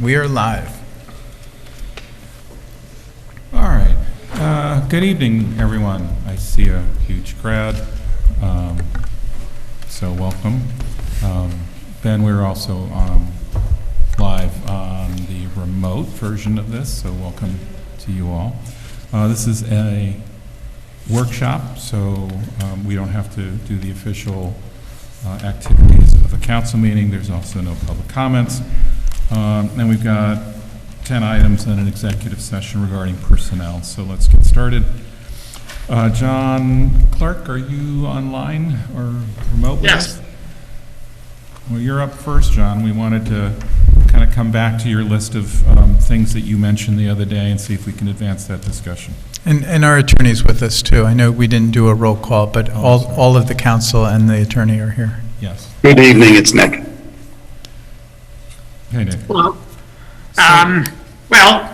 We are live. All right. Good evening, everyone. I see a huge crowd, so welcome. Ben, we're also live on the remote version of this, so welcome to you all. This is a workshop, so we don't have to do the official activities of a council meeting. There's also no public comments. And we've got 10 items and an executive session regarding personnel. So let's get started. John Clark, are you online or remote with us? Yes. Well, you're up first, John. We wanted to kind of come back to your list of things that you mentioned the other day and see if we can advance that discussion. And our attorney's with us, too. I know we didn't do a roll call, but all of the council and the attorney are here. Yes. Good evening, it's Nick. Hey, Nick. Well,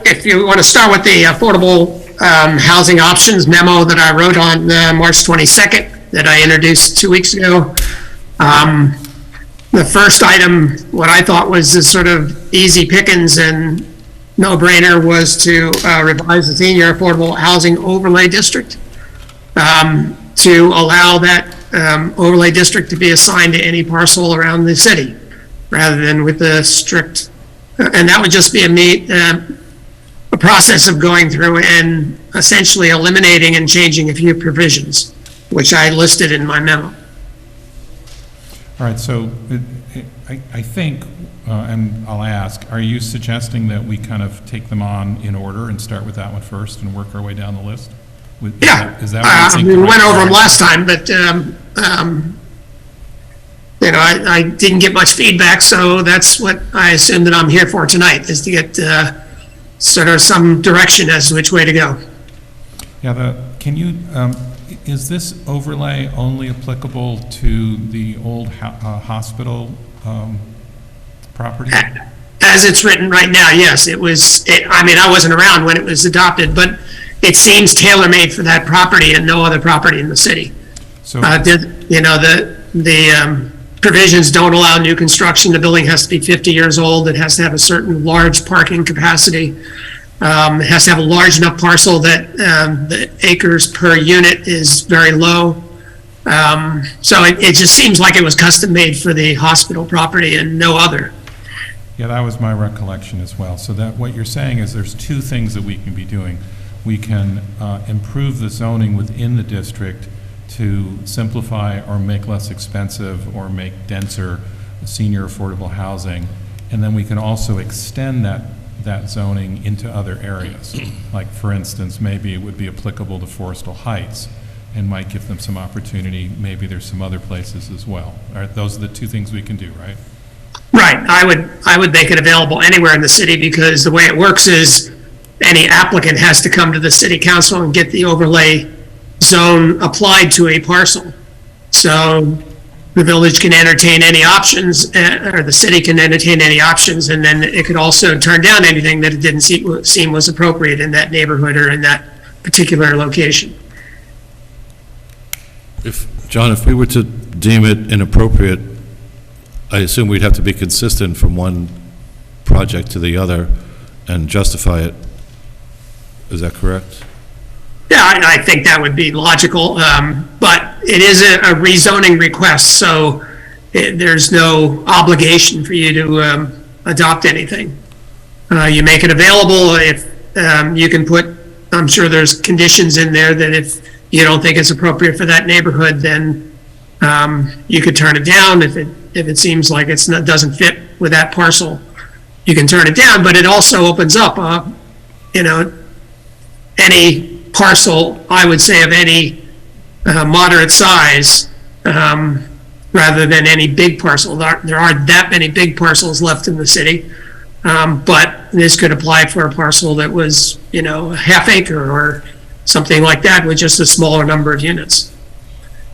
if you want to start with the affordable housing options memo that I wrote on March 22nd that I introduced 2 weeks ago. The first item, what I thought was a sort of easy pickings and no-brainer, was to revise the senior affordable housing overlay district to allow that overlay district to be assigned to any parcel around the city, rather than with the strict, and that would just be a process of going through and essentially eliminating and changing a few provisions, which I listed in my memo. All right, so I think, and I'll ask, are you suggesting that we kind of take them on in order and start with that one first and work our way down the list? Yeah, Is that what you think? we went over them last time, but I didn't get much feedback, so that's what I assume that I'm here for tonight, is to get sort of some direction as to which way to go. Yeah, can you, is this overlay only applicable to the old hospital property? As it's written right now, yes, it was, I wasn't around when it was adopted, but it seems tailor-made for that property and no other property in the city. So, The provisions don't allow new construction. The building has to be 50 years old. It has to have a certain large parking capacity. It has to have a large enough parcel that the acres per unit is very low. So it just seems like it was custom made for the hospital property and no other. yeah, that was my recollection as well. So that what you're saying is there's two things that we can be doing. We can improve the zoning within the district to simplify or make less expensive or make denser senior affordable housing. And then we can also extend that zoning into other areas. Like, for instance, maybe it would be applicable to Forrestal Heights and might give them some opportunity. Maybe there's some other places as well. All right, those are the two things we can do, right? Right. I would make it available anywhere in the city, because the way it works is any applicant has to come to the city council and get the overlay zone applied to a parcel. So the village can entertain any options, or the city can entertain any options, and then it could also turn down anything that it didn't seem was appropriate in that neighborhood or in that particular location. John, if we were to deem it inappropriate, I assume we'd have to be consistent from one project to the other and justify it. Is that correct? Yeah, I think that would be logical, but it is a rezoning request, so there's no obligation for you to adopt anything. You make it available. If you can put, I'm sure there's conditions in there that if you don't think it's appropriate for that neighborhood, then you could turn it down. If it seems like it doesn't fit with that parcel, you can turn it down. But it also opens up, any parcel, I would say, of any moderate size, rather than any big parcel. There aren't that many big parcels left in the city, but this could apply for a parcel that was, a half acre or something like that with just a smaller number of units.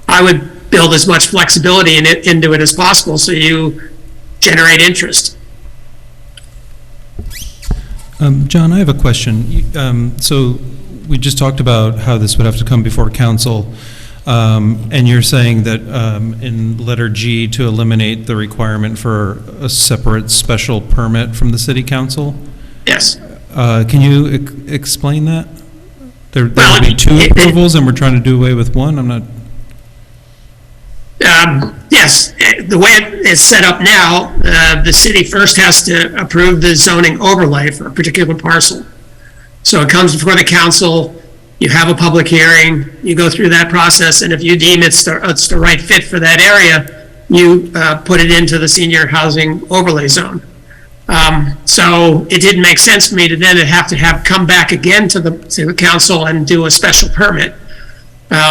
I would build as much flexibility into it as possible so you generate interest. John, I have a question. So we just talked about how this would have to come before council. And you're saying that in letter G, to eliminate the requirement for a separate special permit from the city council? Yes. Can you explain that? There Well, will be two it- approvals, and we're trying to do away with one? I'm not, Yes, the way it is set up now, the city first has to approve the zoning overlay for a particular parcel. So it comes before the council, you have a public hearing, you go through that process, and if you deem it's the right fit for that area, you put it into the senior housing overlay zone. So it didn't make sense to me to then have come back again to the council and do a special permit.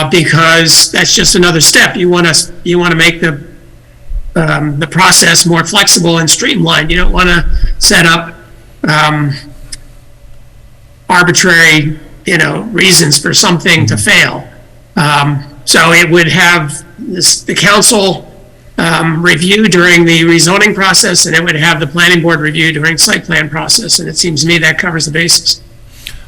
Because that's just another step. You want to make the process more flexible and streamlined. You don't want to set up arbitrary, reasons for something to fail. So it would have the council review during the rezoning process, and it would have the planning board review during site plan process. And it seems to me that covers the basis.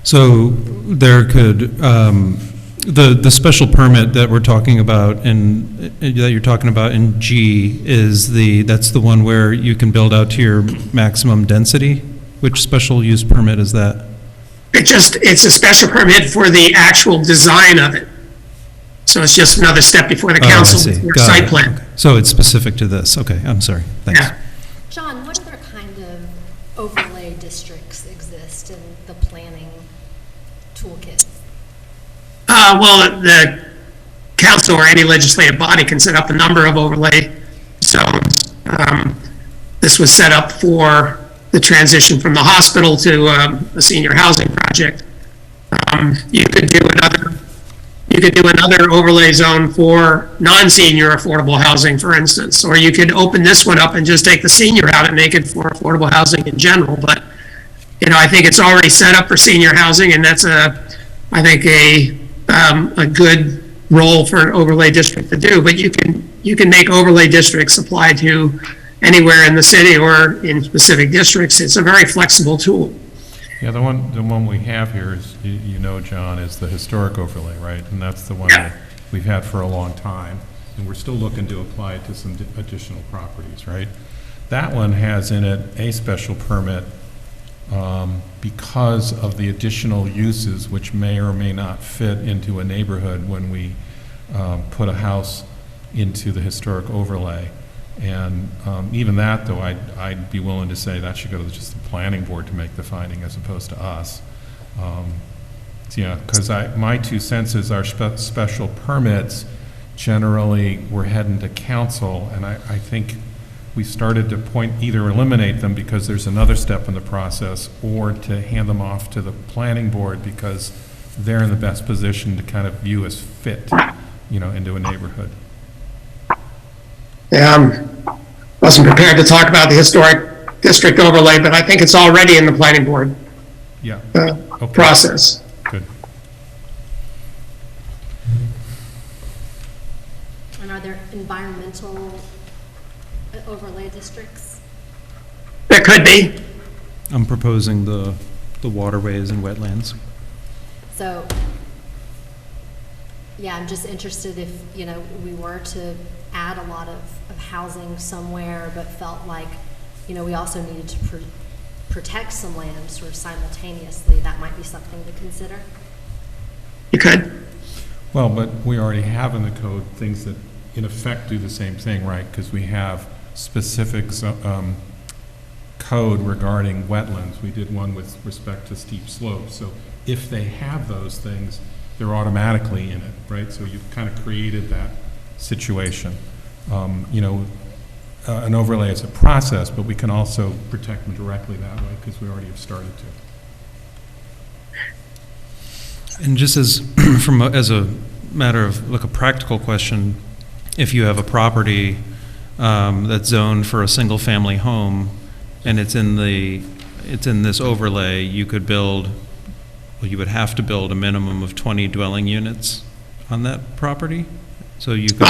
so there could, the special permit that we're talking about that you're talking about in G that's the one where you can build out to your maximum density? Which special use permit is that? It's a special permit for the actual design of it. So it's just another step before the Oh, I council, see. for Got site it. plan. Okay. So it's specific to this, okay, I'm sorry, thanks. Yeah. John, what other kind of overlay districts exist in the planning toolkit? Well, the council or any legislative body can set up a number of overlay zones. This was set up for the transition from the hospital to a senior housing project. You could do another overlay zone for non-senior affordable housing, for instance, or you could open this one up and just take the senior out and make it for affordable housing in general. But, I think it's already set up for senior housing, and that's I think a good role for an overlay district to do. But you can make overlay districts apply to anywhere in the city or in specific districts. It's a very flexible tool. Yeah, the one we have here is, John, is the historic overlay, right? And that's the one Yeah. that we've had for a long time, and we're still looking to apply it to some additional properties, right? That one has in it a special permit because of the additional uses which may or may not fit into a neighborhood when we put a house into the historic overlay. And even that, though, I'd be willing to say that should go to just the planning board to make the finding as opposed to us. Because my 2 cents is our special permits, generally, we're heading to council, and I think we started to either eliminate them because there's another step in the process, or to hand them off to the planning board because they're in the best position to kind of view as fit, into a neighborhood. Wasn't prepared to talk about the historic district overlay, but I think it's already in the planning board Yeah, process. good. And are there environmental overlay districts? There could be. I'm proposing the waterways and wetlands. So, yeah, I'm just interested if, we were to add a lot of housing somewhere, but felt like, we also needed to protect some land sort of simultaneously, that might be something to consider. You could. Well, but we already have in the code things that in effect do the same thing, right? Because we have specific code regarding wetlands. We did one with respect to steep slopes. So if they have those things, they're automatically in it, right? So you've kind of created that situation. An overlay is a process, but we can also protect them directly that way because we already have started to. And just as, as a matter of, a practical question, if you have a property that's zoned for a single-family home, and it's in this overlay, you would have to build a minimum of 20 dwelling units on that property? So you could,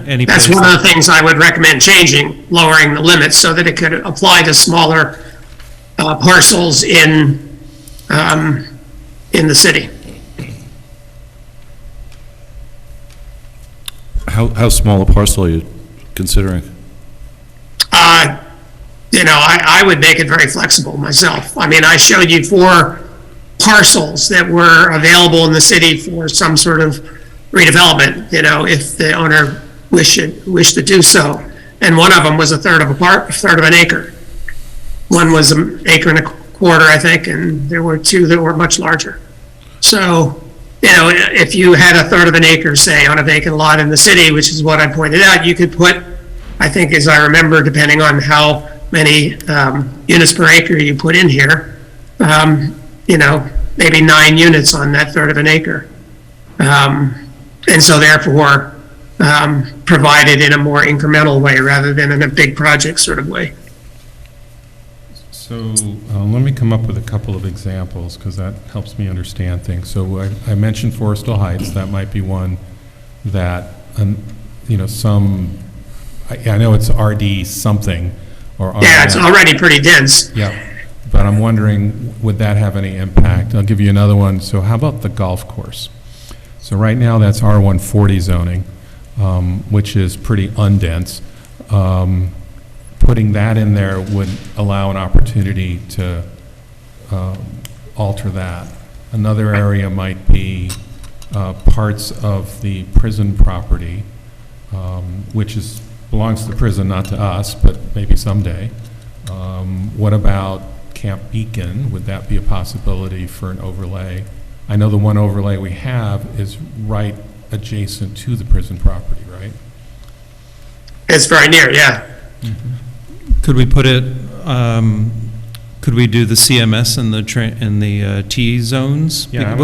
any place. That's one of the things I would recommend changing, lowering the limits so that it could apply to smaller parcels in the city. How small a parcel are you considering? I would make it very flexible myself. I mean, I showed you 4 parcels that were available in the city for some sort of redevelopment, if the owner wished to do so. And one of them was a third of an acre. One was an acre and a quarter, I think, and there were 2 that were much larger. So, if you had a third of an acre, say, on a vacant lot in the city, which is what I pointed out, you could put, I think, as I remember, depending on how many units per acre you put in here, maybe 9 units on that third of an acre. And so therefore, provide it in a more incremental way rather than in a big project sort of way. So let me come up with a couple of examples, because that helps me understand things. So I mentioned Forrestal Heights. That might be one that, I know it's RD something, or Yeah, it's already pretty dense. Yeah, but I'm wondering, would that have any impact? I'll give you another one. So how about the golf course? So right now, that's R140 zoning, which is pretty undense. Putting that in there would allow an opportunity to alter that. Another area might be parts of the prison property, which belongs to the prison, not to us, but maybe someday. What about Camp Beacon? Would that be a possibility for an overlay? I know the one overlay we have is right adjacent to the prison property, right? It's very near, yeah. Could we put it, could we do the CMS in the T zones? Yeah, I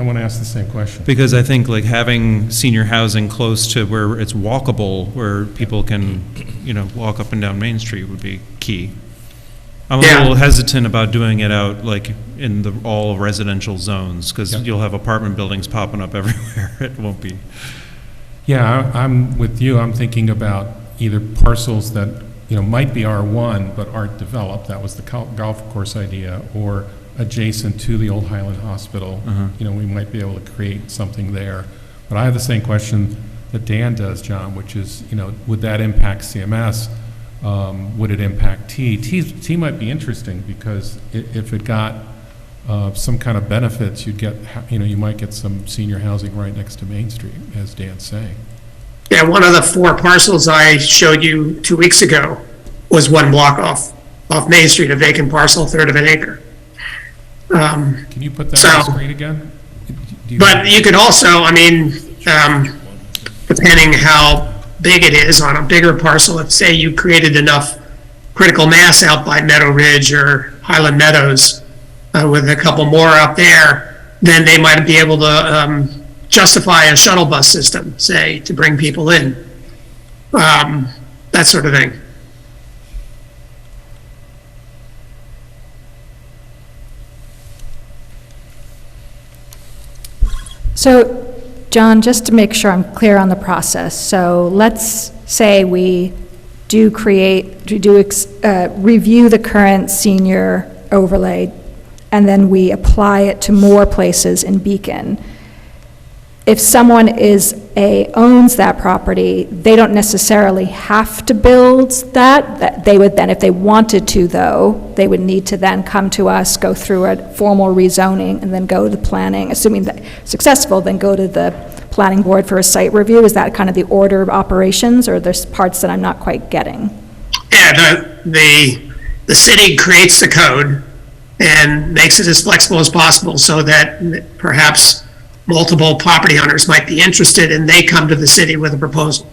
want to ask the same question. Because I think like having senior housing close to where it's walkable, where people can, walk up and down Main Street would be key. I'm a little hesitant about doing it out like in the all residential zones, because you'll have apartment buildings popping up everywhere. It won't be. Yeah, I'm with you. I'm thinking about either parcels that, might be R1 but aren't developed. That was the golf course idea, or adjacent to the old Highland Hospital. We might be able to create something there. But I have the same question that Dan does, John, which is, would that impact CMS? Would it impact T? T might be interesting, because if it got some kind of benefits, you might get some senior housing right next to Main Street, as Dan's saying. Yeah, one of the 4 parcels I showed you 2 weeks ago was 1 block off Main Street, a vacant parcel, third of an acre. Can you put that on the screen again? But you could also, depending how big it is, on a bigger parcel, if, say, you created enough critical mass out by Meadow Ridge or Highland Meadows, with a couple more up there, then they might be able to justify a shuttle bus system, say, to bring people in. That sort of thing. So, John, just to make sure I'm clear on the process, so let's say we do review the current senior overlay, and then we apply it to more places in Beacon. If someone owns that property, they don't necessarily have to build that. They would then, if they wanted to, though, they would need to then come to us, go through a formal rezoning, and then go to the planning, assuming that successful, then go to the planning board for a site review. Is that kind of the order of operations, or there's parts that I'm not quite getting? Yeah, the city creates the code and makes it as flexible as possible, so that perhaps multiple property owners might be interested, and they come to the city with a proposal.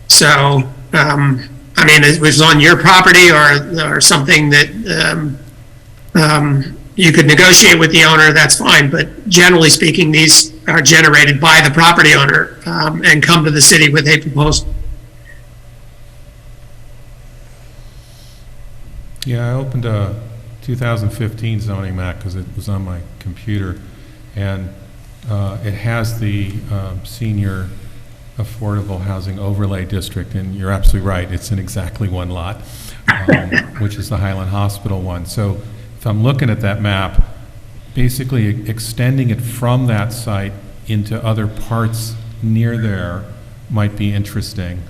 So, it was on your property or something that you could negotiate with the owner, that's fine. But generally speaking, these are generated by the property owner and come to the city with a proposal. Yeah, I opened a 2015 zoning map because it was on my computer, and it has the senior affordable housing overlay district, and you're absolutely right, it's in exactly 1 lot, which is the Highland Hospital one. So if I'm looking at that map, basically extending it from that site into other parts near there might be interesting.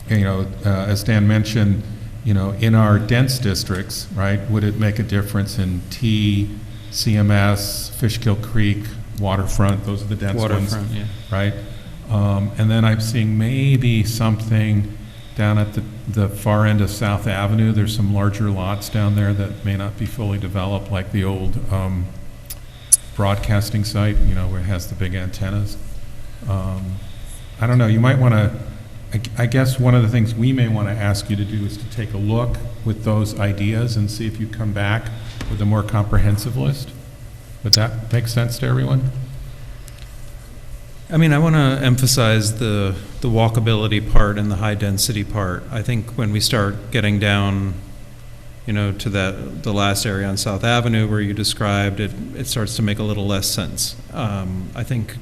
As Dan mentioned, in our dense districts, right, would it make a difference in T, CMS, Fishkill Creek, waterfront, those are the dense ones, Waterfront, yeah. right? And then I'm seeing maybe something down at the far end of South Avenue. There's some larger lots down there that may not be fully developed, like the old broadcasting site, where it has the big antennas. I don't know, you might want to, I guess one of the things we may want to ask you to do is to take a look with those ideas and see if you come back with a more comprehensive list. Would that make sense to everyone? I mean, I want to emphasize the walkability part and the high-density part. I think when we start getting down, to the last area on South Avenue where you described it, it starts to make a little less sense. I think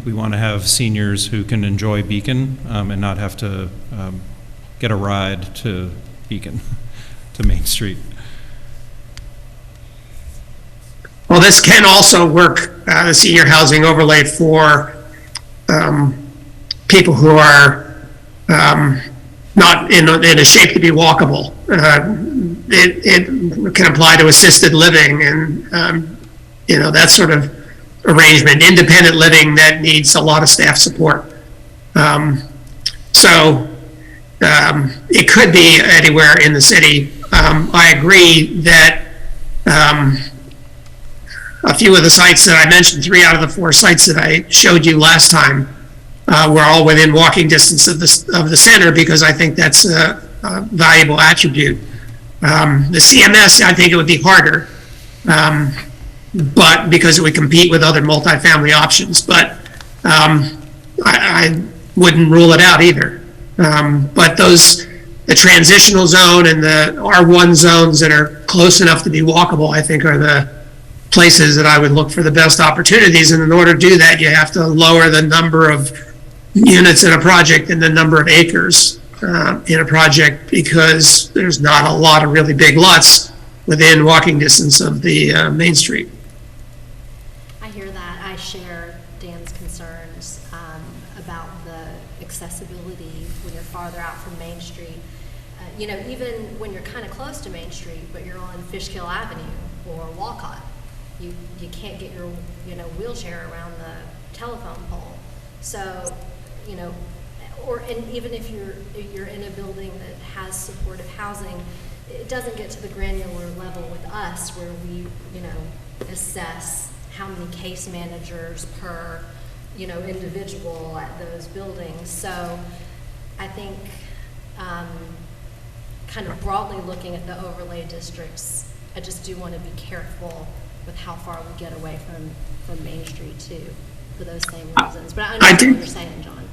we want to have seniors who can enjoy Beacon and not have to get a ride to Beacon, to Main Street. Well, this can also work, the senior housing overlay, for people who are not in a shape to be walkable. It can apply to assisted living and, that sort of arrangement, independent living that needs a lot of staff support. It could be anywhere in the city. I agree that a few of the sites that I mentioned, 3 out of the 4 sites that I showed you last time, were all within walking distance of the center, because I think that's a valuable attribute. The CMS, I think it would be harder, but because it would compete with other multifamily options. But I wouldn't rule it out either. But the transitional zone and the R1 zones that are close enough to be walkable, I think, are the places that I would look for the best opportunities. And in order to do that, you have to lower the number of units in a project and the number of acres in a project, because there's not a lot of really big lots within walking distance of the Main Street. I hear that. I share Dan's concerns about the accessibility when you're farther out from Main Street. Even when you're kind of close to Main Street, but you're on Fishkill Avenue or Walcott, you can't get your wheelchair around the telephone pole. So, and even if you're in a building that has supportive housing, it doesn't get to the granular level with us where we, assess how many case managers per, individual at those buildings. So I think kind of broadly looking at the overlay districts, I just do want to be careful with how far we get away from Main Street too, for those same reasons. But I understand what you're saying, John.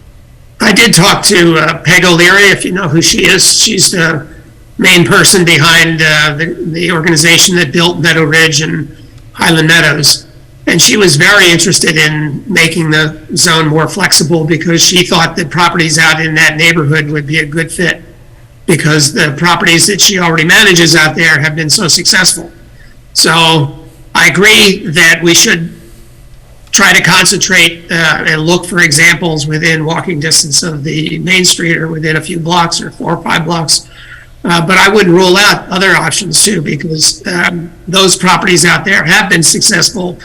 I did talk to Peg O'Leary, if you know who she is. She's the main person behind the organization that built Meadow Ridge and Highland Meadows. And she was very interested in making the zone more flexible, because she thought that properties out in that neighborhood would be a good fit, because the properties that she already manages out there have been so successful. So I agree that we should try to concentrate and look for examples within walking distance of the Main Street, or within a few blocks or 4 or 5 blocks. But I wouldn't rule out other options too, because those properties out there have been successful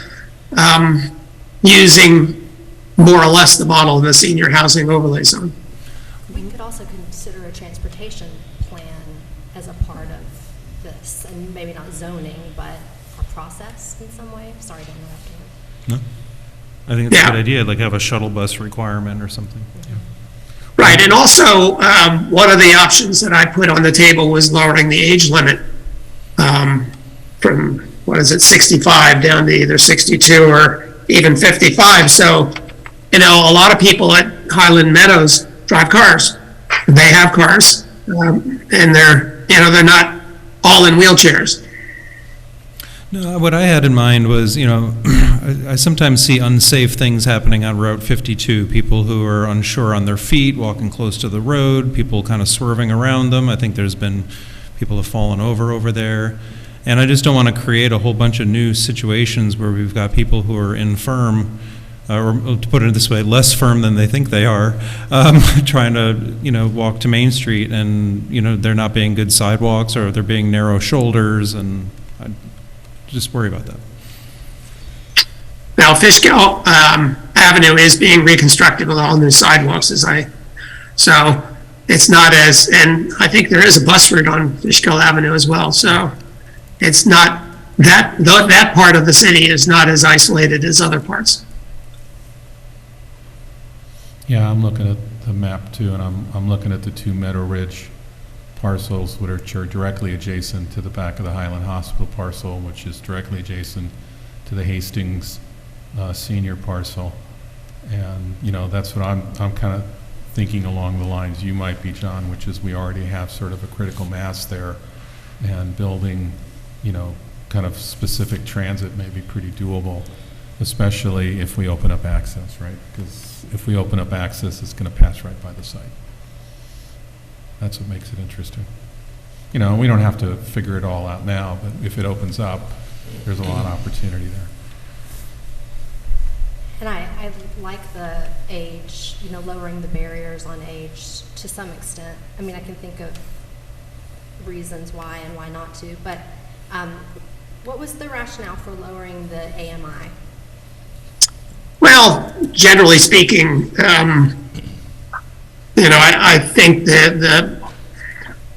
using more or less the model in the senior housing overlay zone. We could also consider a transportation plan as a part of this, and maybe not zoning, but a process in some way. Sorry to interrupt you. No? I think it's a Yeah. good idea, like have a shuttle bus requirement or something. Right, and also, one of the options that I put on the table was lowering the age limit from, 65 down to either 62 or even 55. So, a lot of people at Highland Meadows drive cars. They have cars, and they're not all in wheelchairs. No, what I had in mind was, I sometimes see unsafe things happening on Route 52, people who are unsure on their feet, walking close to the road, people kind of swerving around them. I think there's been, people have fallen over there. And I just don't want to create a whole bunch of new situations where we've got people who are infirm or to put it this way, less firm than they think they are, trying to, walk to Main Street and, they're not being good sidewalks or they're being narrow shoulders, and I just worry about that. Now, Fishkill Avenue is being reconstructed with all new sidewalks, so it's not as, and I think there is a bus route on Fishkill Avenue as well, so it's not, that part of the city is not as isolated as other parts. Yeah, I'm looking at the map too, and I'm looking at the two Meadow Ridge parcels, which are directly adjacent to the back of the Highland Hospital parcel, which is directly adjacent to the Hastings senior parcel. And, that's what I'm kind of thinking along the lines you might be, John, which is we already have sort of a critical mass there, and building, kind of specific transit may be pretty doable, especially if we open up access, right? Because if we open up access, it's going to pass right by the site. That's what makes it interesting. We don't have to figure it all out now, but if it opens up, there's a lot of opportunity there. And I like the age, lowering the barriers on age to some extent. I mean, I can think of reasons why and why not to, but what was the rationale for lowering the AMI? Well, generally speaking, I think that the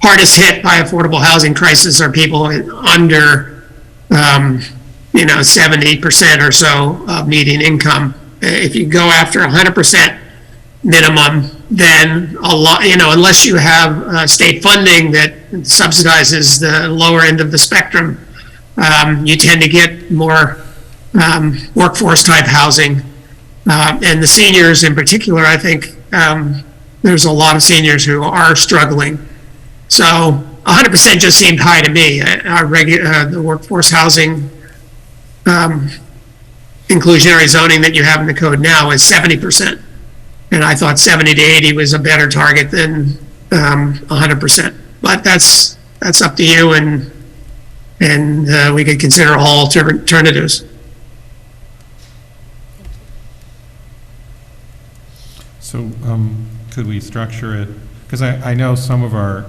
hardest hit by affordable housing crisis are people under, 70% or so of median income. If you go after 100% minimum, then a lot, unless you have state funding that subsidizes the lower end of the spectrum, you tend to get more workforce type housing. And the seniors in particular, I think there's a lot of seniors who are struggling. So 100% just seemed high to me. The workforce housing inclusionary zoning that you have in the code now is 70%. And I thought 70 to 80 was a better target than 100%. But that's up to you, and we could consider all alternatives. So could we structure it, because I know some of our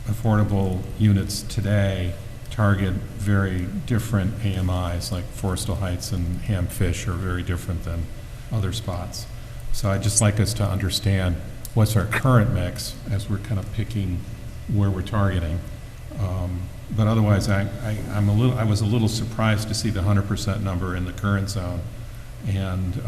affordable units today target very different AMIs, like Forrestal Heights and Ham Fish are very different than other spots. So I'd just like us to understand what's our current mix as we're kind of picking where we're targeting. But otherwise, I was a little surprised to see the 100% number in the current zone. And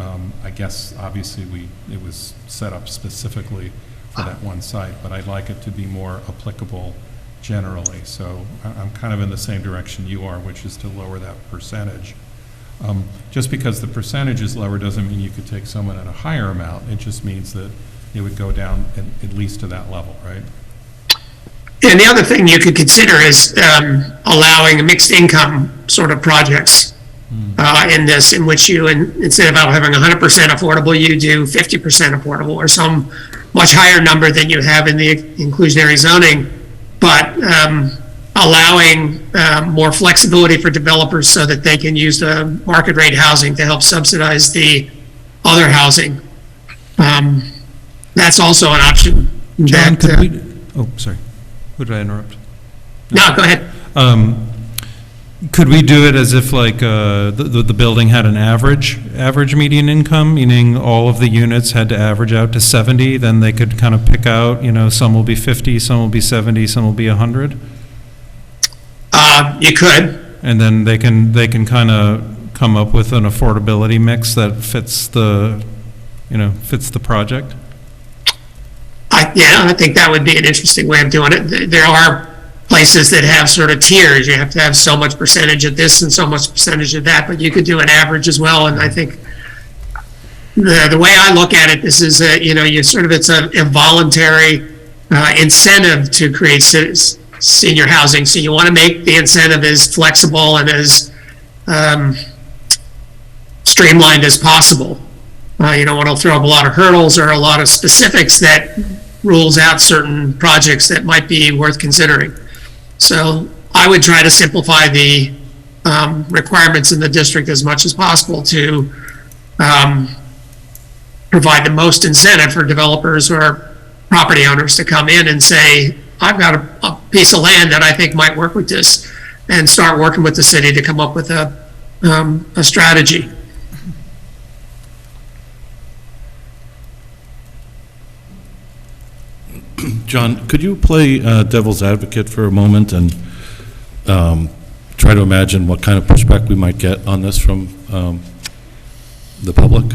I guess obviously it was set up specifically for that one site, but I'd like it to be more applicable generally. So I'm kind of in the same direction you are, which is to lower that percentage. Just because the percentage is lower doesn't mean you could take someone at a higher amount. It just means that it would go down at least to that level, right? And the other thing you could consider is allowing mixed income sort of projects in this, in which you, instead of having 100% affordable, you do 50% affordable or some much higher number than you have in the inclusionary zoning, but allowing more flexibility for developers so that they can use the market rate housing to help subsidize the other housing. That's also an option. John, could we, sorry. Who did I interrupt? No, go ahead. Could we do it as if like the building had an average median income, meaning all of the units had to average out to 70, then they could kind of pick out, some will be 50, some will be 70, some will be 100? You could. And then they can kind of come up with an affordability mix that fits the project? I think that would be an interesting way of doing it. There are places that have sort of tiers. You have to have so much percentage of this and so much percentage of that, but you could do an average as well. And I think the way I look at it, this is it's a voluntary incentive to create senior housing. So you want to make the incentive as flexible and as streamlined as possible. You don't want to throw up a lot of hurdles or a lot of specifics that rules out certain projects that might be worth considering. So I would try to simplify the requirements in the district as much as possible to provide the most incentive for developers or property owners to come in and say, I've got a piece of land that I think might work with this, and start working with the city to come up with a strategy. John, could you play devil's advocate for a moment and try to imagine what kind of pushback we might get on this from the public?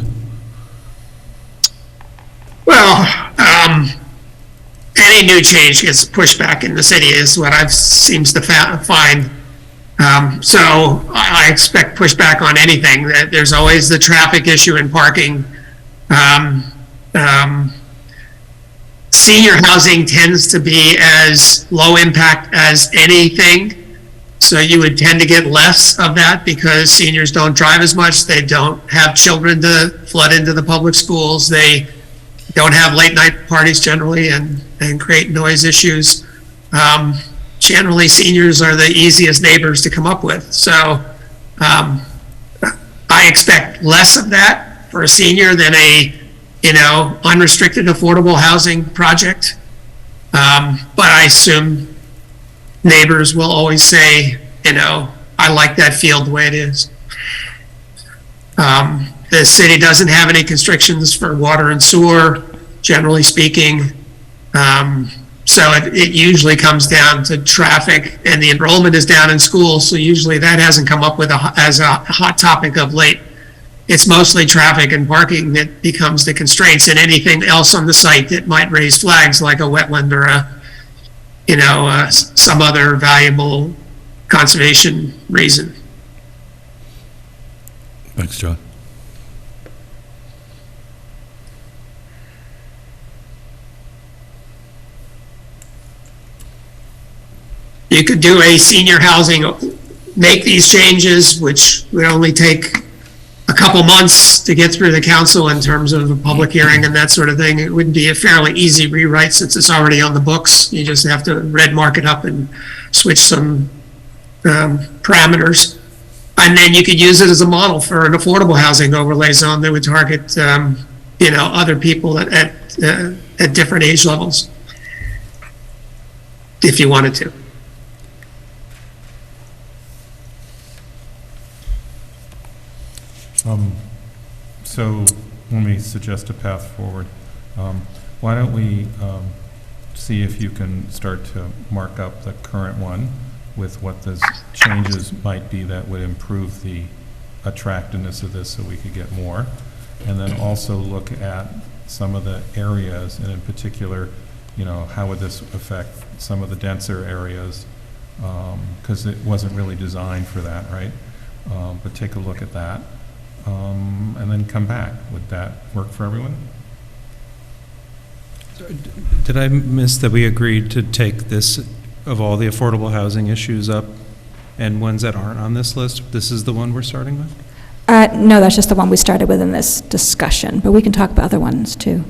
Well, any new change gets pushback in the city is what I've seems to find. So I expect pushback on anything. There's always the traffic issue and parking. Senior housing tends to be as low impact as anything. So you would tend to get less of that because seniors don't drive as much. They don't have children to flood into the public schools. They don't have late night parties generally and create noise issues. Generally, seniors are the easiest neighbors to come up with. So I expect less of that for a senior than a unrestricted affordable housing project. But I assume neighbors will always say, I like that field the way it is. The city doesn't have any constrictions for water and sewer, generally speaking. So it usually comes down to traffic, and the enrollment is down in schools, so usually that hasn't come up with as a hot topic of late. It's mostly traffic and parking that becomes the constraints, and anything else on the site that might raise flags like a wetland or some other valuable conservation reason. Thanks, John. You could do a senior housing, make these changes, which would only take a couple months to get through the council in terms of a public hearing and that sort of thing. It would be a fairly easy rewrite since it's already on the books. You just have to red mark it up and switch some parameters. And then you could use it as a model for an affordable housing overlay zone that would target, other people at different age levels, if you wanted to. So let me suggest a path forward. Why don't we see if you can start to mark up the current one with what the changes might be that would improve the attractiveness of this so we could get more. And then also look at some of the areas, and in particular, how would this affect some of the denser areas? Because it wasn't really designed for that, right? But take a look at that. And then come back. Would that work for everyone? Did I miss that we agreed to take this, of all the affordable housing issues up, and ones that aren't on this list, this is the one we're starting with? No, that's just the one we started with in this discussion, but we can talk about other ones too.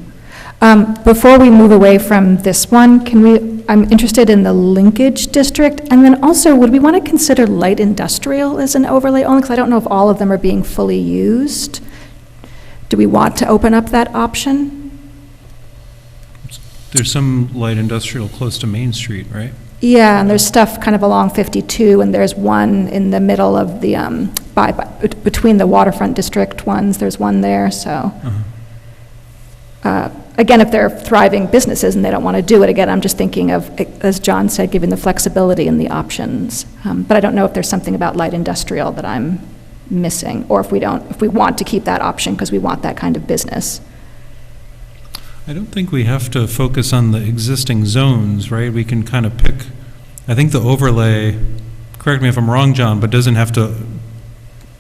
Before we move away from this one, I'm interested in the linkage district, and then also, would we want to consider light industrial as an overlay only? Because I don't know if all of them are being fully used. Do we want to open up that option? There's some light industrial close to Main Street, right? Yeah, and there's stuff kind of along 52, and there's one in the middle of the, between the waterfront district ones, there's one there, so. Again, if they're thriving businesses and they don't want to do it, again, I'm just thinking of, as John said, giving the flexibility and the options. But I don't know if there's something about light industrial that I'm missing, or if we want to keep that option because we want that kind of business. I don't think we have to focus on the existing zones, right? We can kind of pick, I think the overlay, correct me if I'm wrong, John, but doesn't have to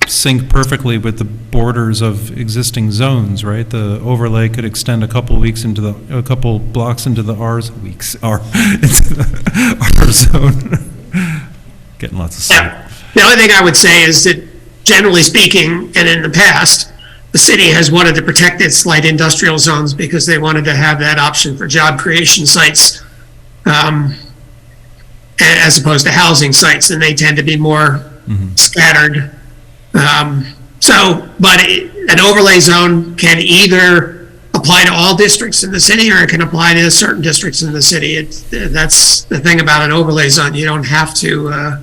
sync perfectly with the borders of existing zones, right? The overlay could extend a couple blocks into the R zone. Getting lots of sleep. Yeah. The only thing I would say is that, generally speaking, and in the past, the city has wanted to protect its light industrial zones because they wanted to have that option for job creation sites as opposed to housing sites, and they tend to be more scattered. An overlay zone can either apply to all districts in the city, or it can apply to certain districts in the city. That's the thing about an overlay zone. You don't have to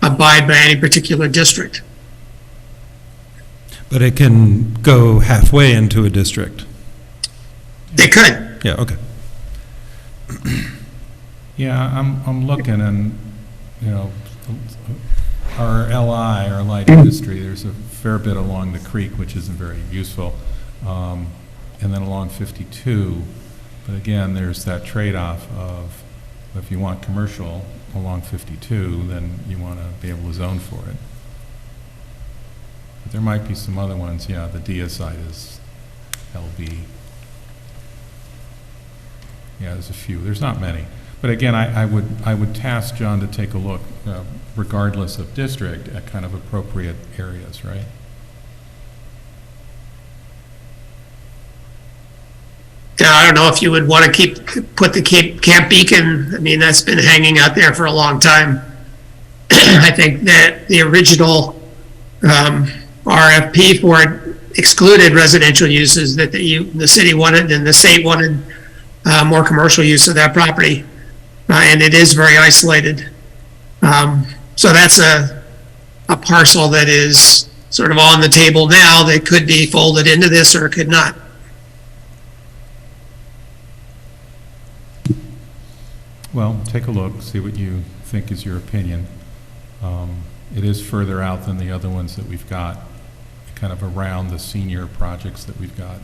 abide by any particular district. But it can go halfway into a district. They could. Yeah, okay. Yeah, I'm looking, and, you know, our LI, our light industry, there's a fair bit along the creek, which isn't very useful, and then along 52. But again, there's that trade-off of, if you want commercial along 52, then you want to be able to zone for it. But there might be some other ones, yeah, the Dia site is LB. Yeah, there's a few, there's not many. But again, I would task John to take a look, regardless of district, at kind of appropriate areas, right? Now, I don't know if you would want to put the Camp Beacon, I mean, that's been hanging out there for a long time. I think that the original RFP for it excluded residential uses, that the city wanted and the state wanted more commercial use of that property. And it is very isolated. So that's a parcel that is sort of on the table now that could be folded into this, or it could not. Well, take a look, see what you think is your opinion. It is further out than the other ones that we've got, kind of around the senior projects that we've got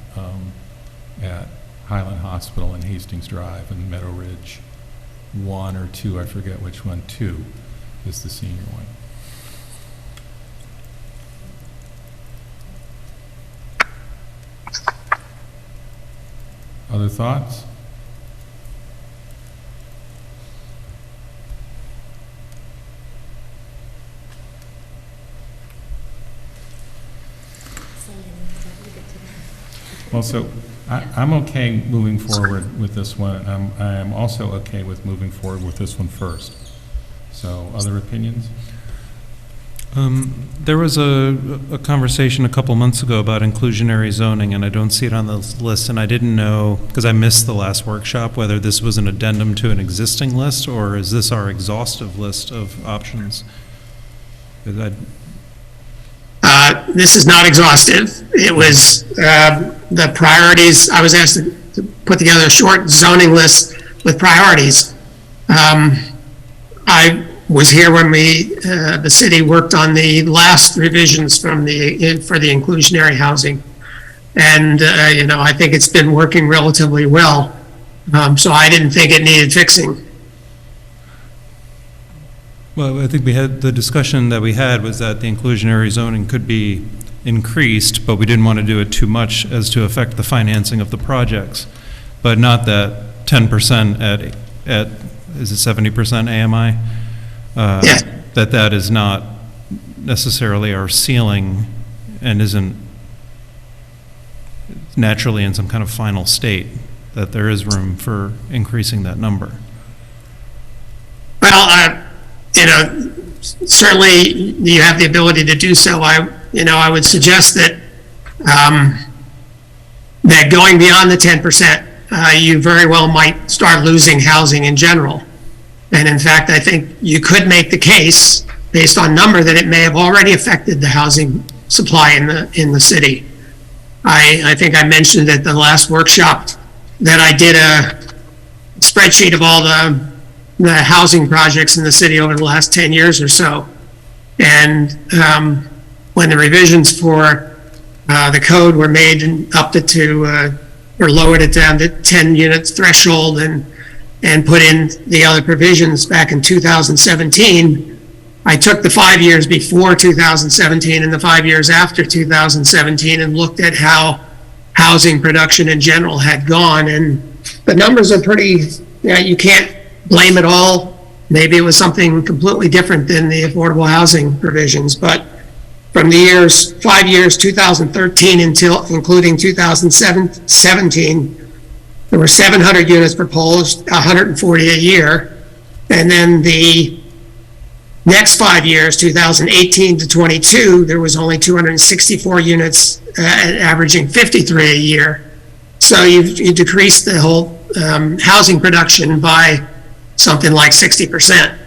at Highland Hospital and Hastings Drive and Meadow Ridge. 1 or 2, I forget which one, 2 is the senior one. Other thoughts? Well, so I'm okay moving forward with this one. I am also okay with moving forward with this one first. So, other opinions? There was a conversation a couple months ago about inclusionary zoning, and I don't see it on the list, and I didn't know, because I missed the last workshop, whether this was an addendum to an existing list, or is this our exhaustive list of options? 'Cause This is not exhaustive. It was the priorities. I was asked to put together a short zoning list with priorities. I was here when the city worked on the last revisions for the inclusionary housing. And, I think it's been working relatively well. So I didn't think it needed fixing. Well, I think the discussion that we had was that the inclusionary zoning could be increased, but we didn't want to do it too much as to affect the financing of the projects. But not that 10% at is it 70% AMI? Yes. That is not necessarily our ceiling and isn't naturally in some kind of final state, that there is room for increasing that number. Well, certainly you have the ability to do so. I would suggest that that going beyond the 10%, you very well might start losing housing in general. And in fact, I think you could make the case, based on number, that it may have already affected the housing supply in the city. I think I mentioned at the last workshop that I did a spreadsheet of all the housing projects in the city over the last 10 years or so. And when the revisions for the code were made and upped it to, or lowered it down to 10 units threshold and put in the other provisions back in 2017, I took the 5 years before 2017 and the 5 years after 2017 and looked at how housing production in general had gone. And the numbers are pretty, you can't blame it all. Maybe it was something completely different than the affordable housing provisions, but from the 5 years, 2013 until including 2017, there were 700 units proposed, 140 a year, and then the Next 5 years, 2018 to 22, there was only 264 units, averaging 53 a year. So you decreased the whole housing production by something like 60%.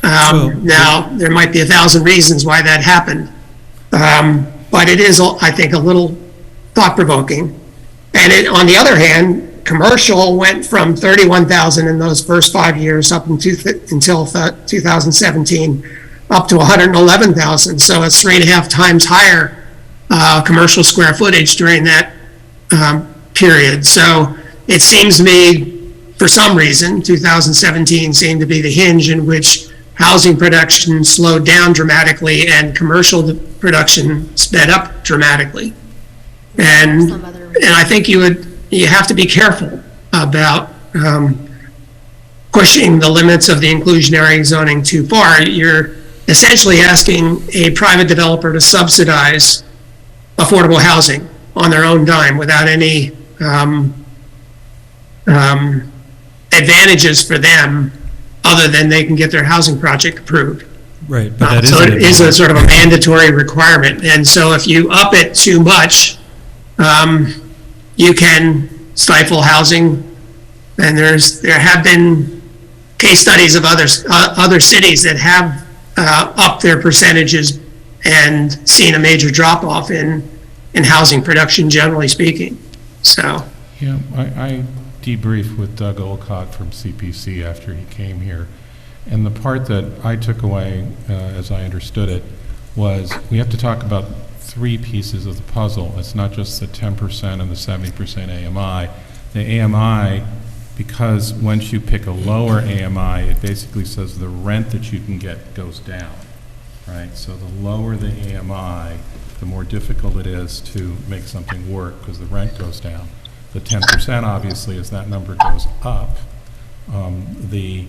Now, there might be 1,000 reasons why that happened, but it is, I think, a little thought-provoking. And on the other hand, commercial went from 31,000 in those first 5 years up until 2017, up to 111,000. So it's 3.5 times higher commercial square footage during that period. So it seems to me, for some reason, 2017 seemed to be the hinge in which housing production slowed down dramatically and commercial production sped up dramatically. And I think you have to be careful about pushing the limits of the inclusionary zoning too far. You're essentially asking a private developer to subsidize affordable housing on their own dime without any advantages for them other than they can get their housing project approved. Right, but that is. So it is a sort of a mandatory requirement. And so if you up it too much, you can stifle housing. And there have been case studies of other cities that have upped their percentages and seen a major drop off in housing production, generally speaking. So. Yeah, I debriefed with Doug Olcott from CPC after he came here. And the part that I took away, as I understood it, was we have to talk about 3 pieces of the puzzle. It's not just the 10% and the 70% AMI. The AMI, because once you pick a lower AMI, it basically says the rent that you can get goes down, right? So the lower the AMI, the more difficult it is to make something work because the rent goes down. The 10%, obviously, as that number goes up, the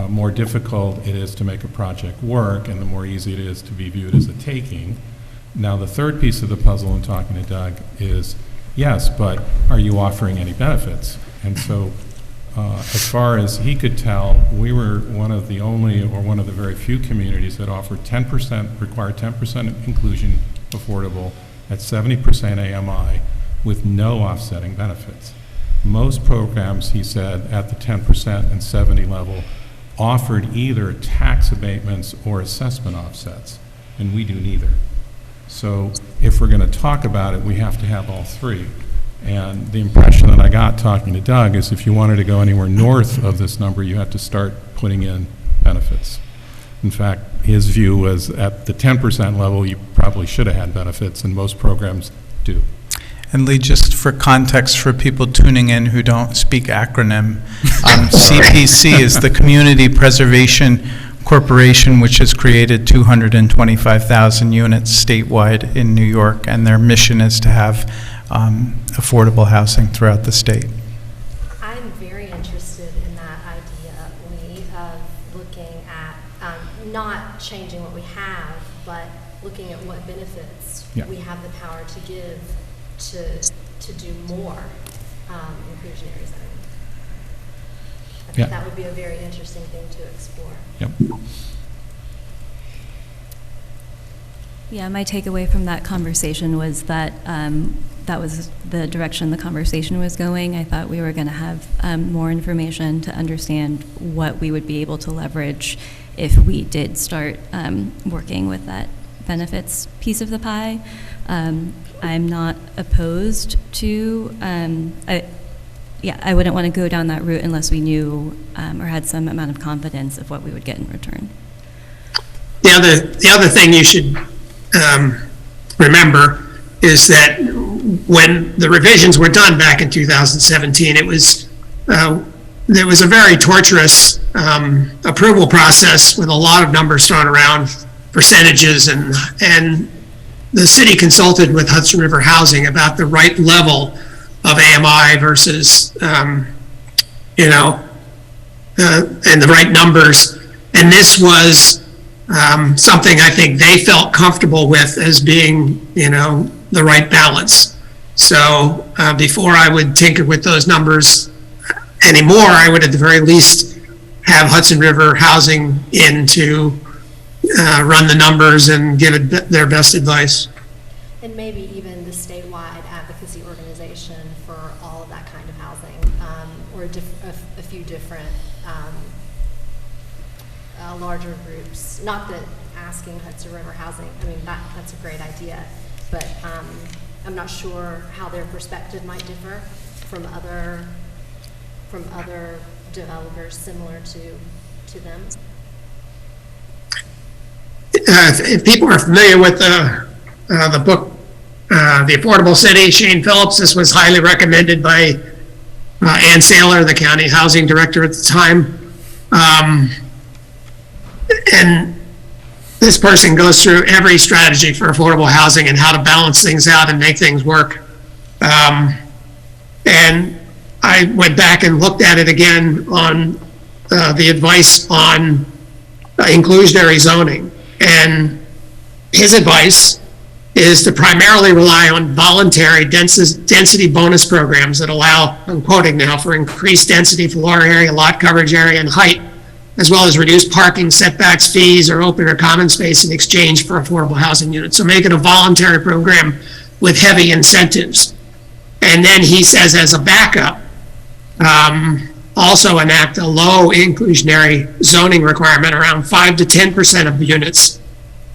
more difficult it is to make a project work and the more easy it is to be viewed as a taking. Now, the third piece of the puzzle in talking to Doug is, yes, but are you offering any benefits? And so, as far as he could tell, we were one of the only or one of the very few communities that offered 10%, required 10% inclusion affordable at 70% AMI with no offsetting benefits. Most programs, he said, at the 10% and 70 level offered either tax abatements or assessment offsets, and we do neither. So if we're going to talk about it, we have to have all 3. And the impression that I got talking to Doug is if you wanted to go anywhere north of this number, you have to start putting in benefits. In fact, his view was at the 10% level, you probably should have had benefits, and most programs do. And Lee, just for context for people tuning in who don't speak acronym, CPC is the Community Preservation Corporation, which has created 225,000 units statewide in New York, and their mission is to have affordable housing throughout the state. I'm very interested in that idea, Lee, of looking at not changing what we have, but looking at what benefits we have the power to give to do more inclusionary zoning. I think that would be a very interesting thing to explore. Yep. Yeah, my takeaway from that conversation was that that was the direction the conversation was going. I thought we were going to have more information to understand what we would be able to leverage if we did start working with that benefits piece of the pie. I'm not opposed to, I wouldn't want to go down that route unless we knew or had some amount of confidence of what we would get in return. The other thing you should remember is that when the revisions were done back in 2017, it was there was a very torturous approval process with a lot of numbers thrown around, percentages, and the city consulted with Hudson River Housing about the right level of AMI versus, and the right numbers. And this was something I think they felt comfortable with as being, the right balance. So before I would tinker with those numbers anymore, I would at the very least have Hudson River Housing in to run the numbers and give it their best advice. And maybe even the statewide advocacy organization for all of that kind of housing, or a few different larger groups. Not that asking Hudson River Housing, I mean, that's a great idea, but I'm not sure how their perspective might differ from other developers similar to them. If people are familiar with the book, The Affordable City, Shane Phillips, this was highly recommended by Ann Saylor, the county housing director at the time. And this person goes through every strategy for affordable housing and how to balance things out and make things work. And I went back and looked at it again on the advice on inclusionary zoning. And his advice is to primarily rely on voluntary density bonus programs that allow, I'm quoting now, for increased density, floor area, lot coverage area, and height, as well as reduced parking, setbacks, fees, or open or common space in exchange for affordable housing units. So make it a voluntary program with heavy incentives. And then he says, as a backup, also enact a low inclusionary zoning requirement around 5 to 10% of units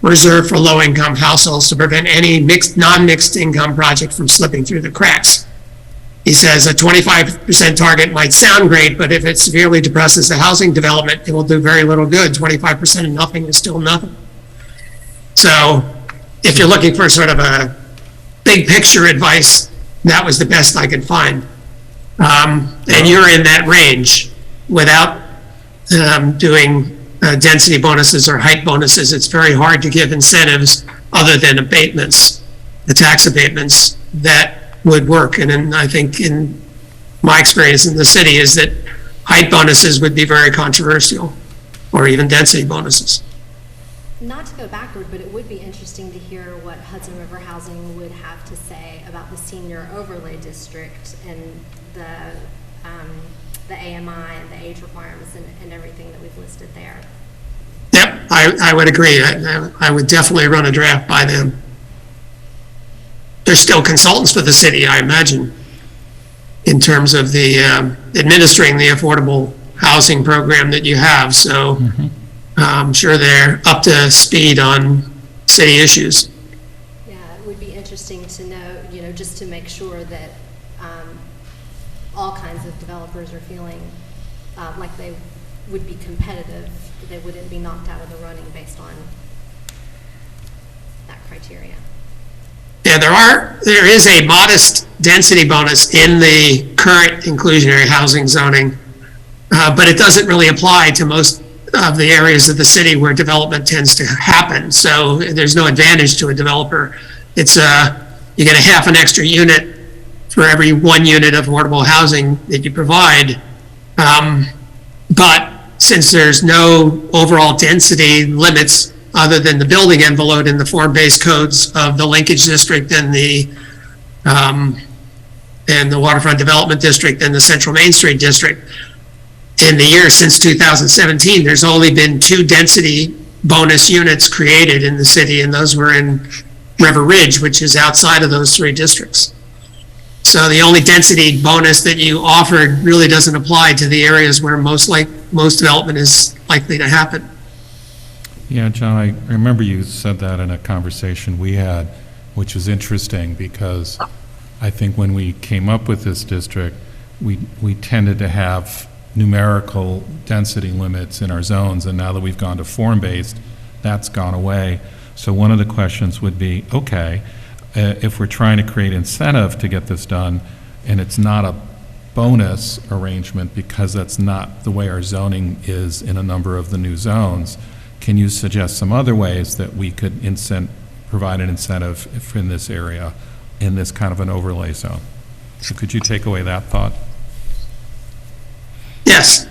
reserved for low-income households to prevent any non-mixed income project from slipping through the cracks. He says a 25% target might sound great, but if it severely depresses the housing development, it will do very little good. 25% of nothing is still nothing. So if you're looking for sort of a big picture advice, that was the best I could find. And you're in that range without doing density bonuses or height bonuses. It's very hard to give incentives other than abatements, the tax abatements that would work. And then I think in my experience in the city is that height bonuses would be very controversial, or even density bonuses. Not to go backward, but it would be interesting to hear what Hudson River Housing would have to say about the senior overlay district and the AMI and the age requirements and everything that we've listed there. Yep, I would agree. I would definitely run a draft by them. They're still consultants for the city, I imagine, in terms of the administering the affordable housing program that you have. So I'm sure they're up to speed on city issues. Yeah, it would be interesting to know, just to make sure that all kinds of developers are feeling like they would be competitive. They wouldn't be knocked out of the running based on that criteria. Yeah, there is a modest density bonus in the current inclusionary housing zoning, but it doesn't really apply to most of the areas of the city where development tends to happen. So there's no advantage to a developer. It's you get a half an extra unit for every 1 unit of affordable housing that you provide. But since there's no overall density limits other than the building envelope in the form-based codes of the linkage district and the waterfront development district and the central Main Street district, in the years since 2017, there's only been 2 density bonus units created in the city, and those were in River Ridge, which is outside of those 3 districts. So the only density bonus that you offered really doesn't apply to the areas where most development is likely to happen. Yeah, John, I remember you said that in a conversation we had, which was interesting because I think when we came up with this district, we tended to have numerical density limits in our zones, and now that we've gone to form-based, that's gone away. So one of the questions would be, okay, if we're trying to create incentive to get this done, and it's not a bonus arrangement because that's not the way our zoning is in a number of the new zones, can you suggest some other ways that we could provide an incentive in this area, in this kind of an overlay zone? So could you take away that thought? Yes.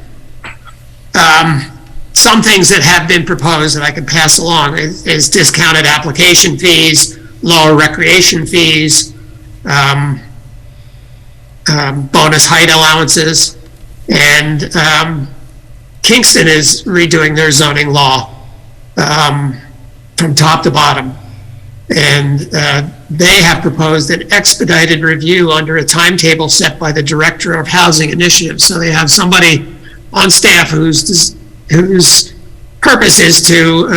Some things that have been proposed that I could pass along is discounted application fees, lower recreation fees, bonus height allowances, and Kingston is redoing their zoning law from top to bottom. And they have proposed an expedited review under a timetable set by the Director of Housing Initiatives. So they have somebody on staff whose purpose is to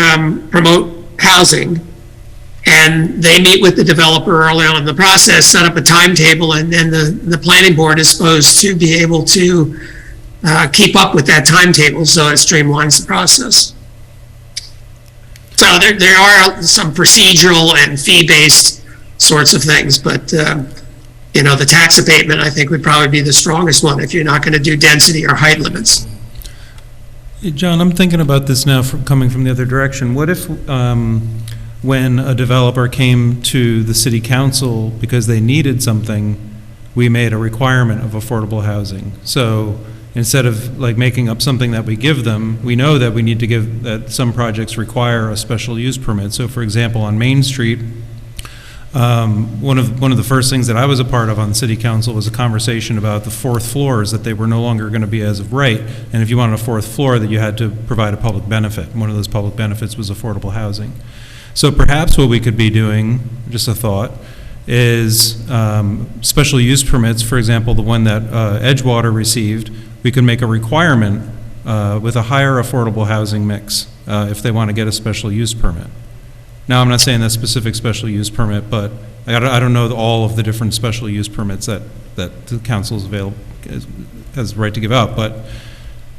promote housing. And they meet with the developer early on in the process, set up a timetable, and then the planning board is supposed to be able to keep up with that timetable so it streamlines the process. So there are some procedural and fee-based sorts of things, but the tax abatement, I think, would probably be the strongest one if you're not going to do density or height limits. John, I'm thinking about this now coming from the other direction. What if, when a developer came to the city council because they needed something, we made a requirement of affordable housing? So instead of like making up something that we give them, we know that we need to give, that some projects require a special use permit. So for example, on Main Street, one of the first things that I was a part of on city council was a conversation about the fourth floors, that they were no longer going to be as of right, and if you wanted a fourth floor, that you had to provide a public benefit. One of those public benefits was affordable housing. So perhaps what we could be doing, just a thought, is special use permits. For example, the one that Edgewater received, we could make a requirement with a higher affordable housing mix if they want to get a special use permit. Now, I'm not saying that specific special use permit, but I don't know all of the different special use permits that the council is available, has the right to give out, but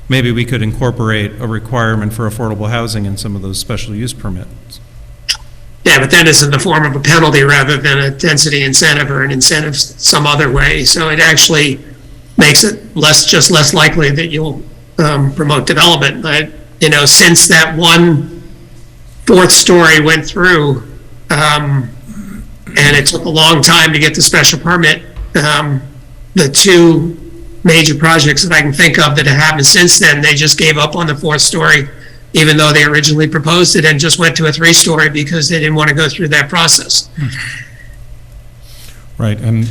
maybe we could incorporate a requirement for affordable housing in some of those special use permits. Yeah, but then it's in the form of a penalty rather than a density incentive or an incentive some other way. So it actually makes it less likely that you'll promote development. But, since that one fourth story went through, and it took a long time to get the special permit, the two major projects that I can think of that have happened since then, they just gave up on the fourth story, even though they originally proposed it, and just went to a three-story because they didn't want to go through that process. Right, and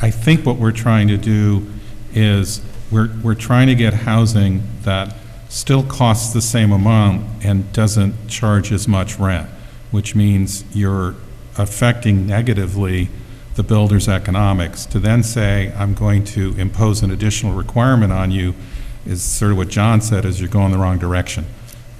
I think what we're trying to do is we're trying to get housing that still costs the same amount and doesn't charge as much rent, which means you're affecting negatively the builder's economics. To then say, I'm going to impose an additional requirement on you is sort of what John said, is you're going the wrong direction,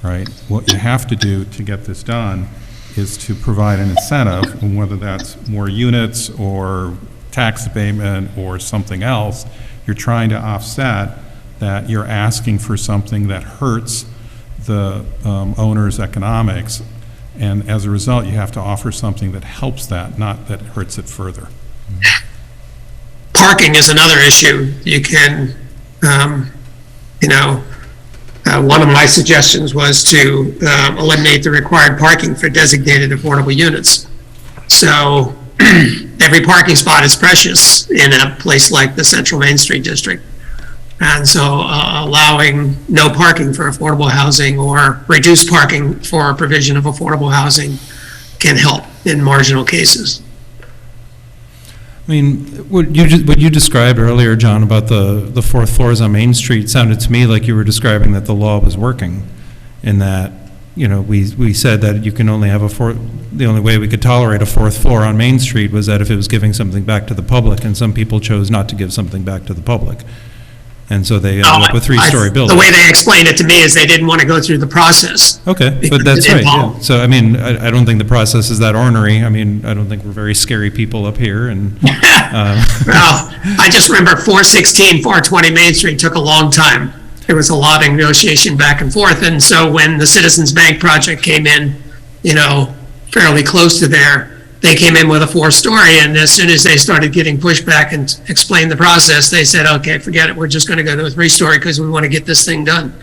right? What you have to do to get this done is to provide an incentive, and whether that's more units or tax abatement or something else, you're trying to offset that you're asking for something that hurts the owner's economics, and as a result, you have to offer something that helps that, not that hurts it further. Parking is another issue. You can, one of my suggestions was to eliminate the required parking for designated affordable units. So every parking spot is precious in a place like the Central Main Street District. And so allowing no parking for affordable housing or reduced parking for provision of affordable housing can help in marginal cases. I mean, what you described earlier, John, about the fourth floors on Main Street sounded to me like you were describing that the law was working, in that, we said that you can only have the only way we could tolerate a fourth floor on Main Street was that if it was giving something back to the public, and some people chose not to give something back to the public. And so they ended up with three-story buildings. The way they explained it to me is they didn't want to go through the process. Okay, but that's right. Yeah. So, I mean, I don't think the process is that ornery. I mean, I don't think we're very scary people up here. And Well, I just remember 416, 420 Main Street took a long time. There was a lot of negotiation back and forth. And so when the Citizens Bank project came in, fairly close to there, they came in with a four-story, and as soon as they started getting pushback and explained the process, they said, okay, forget it, we're just going to go to a three-story because we want to get this thing done.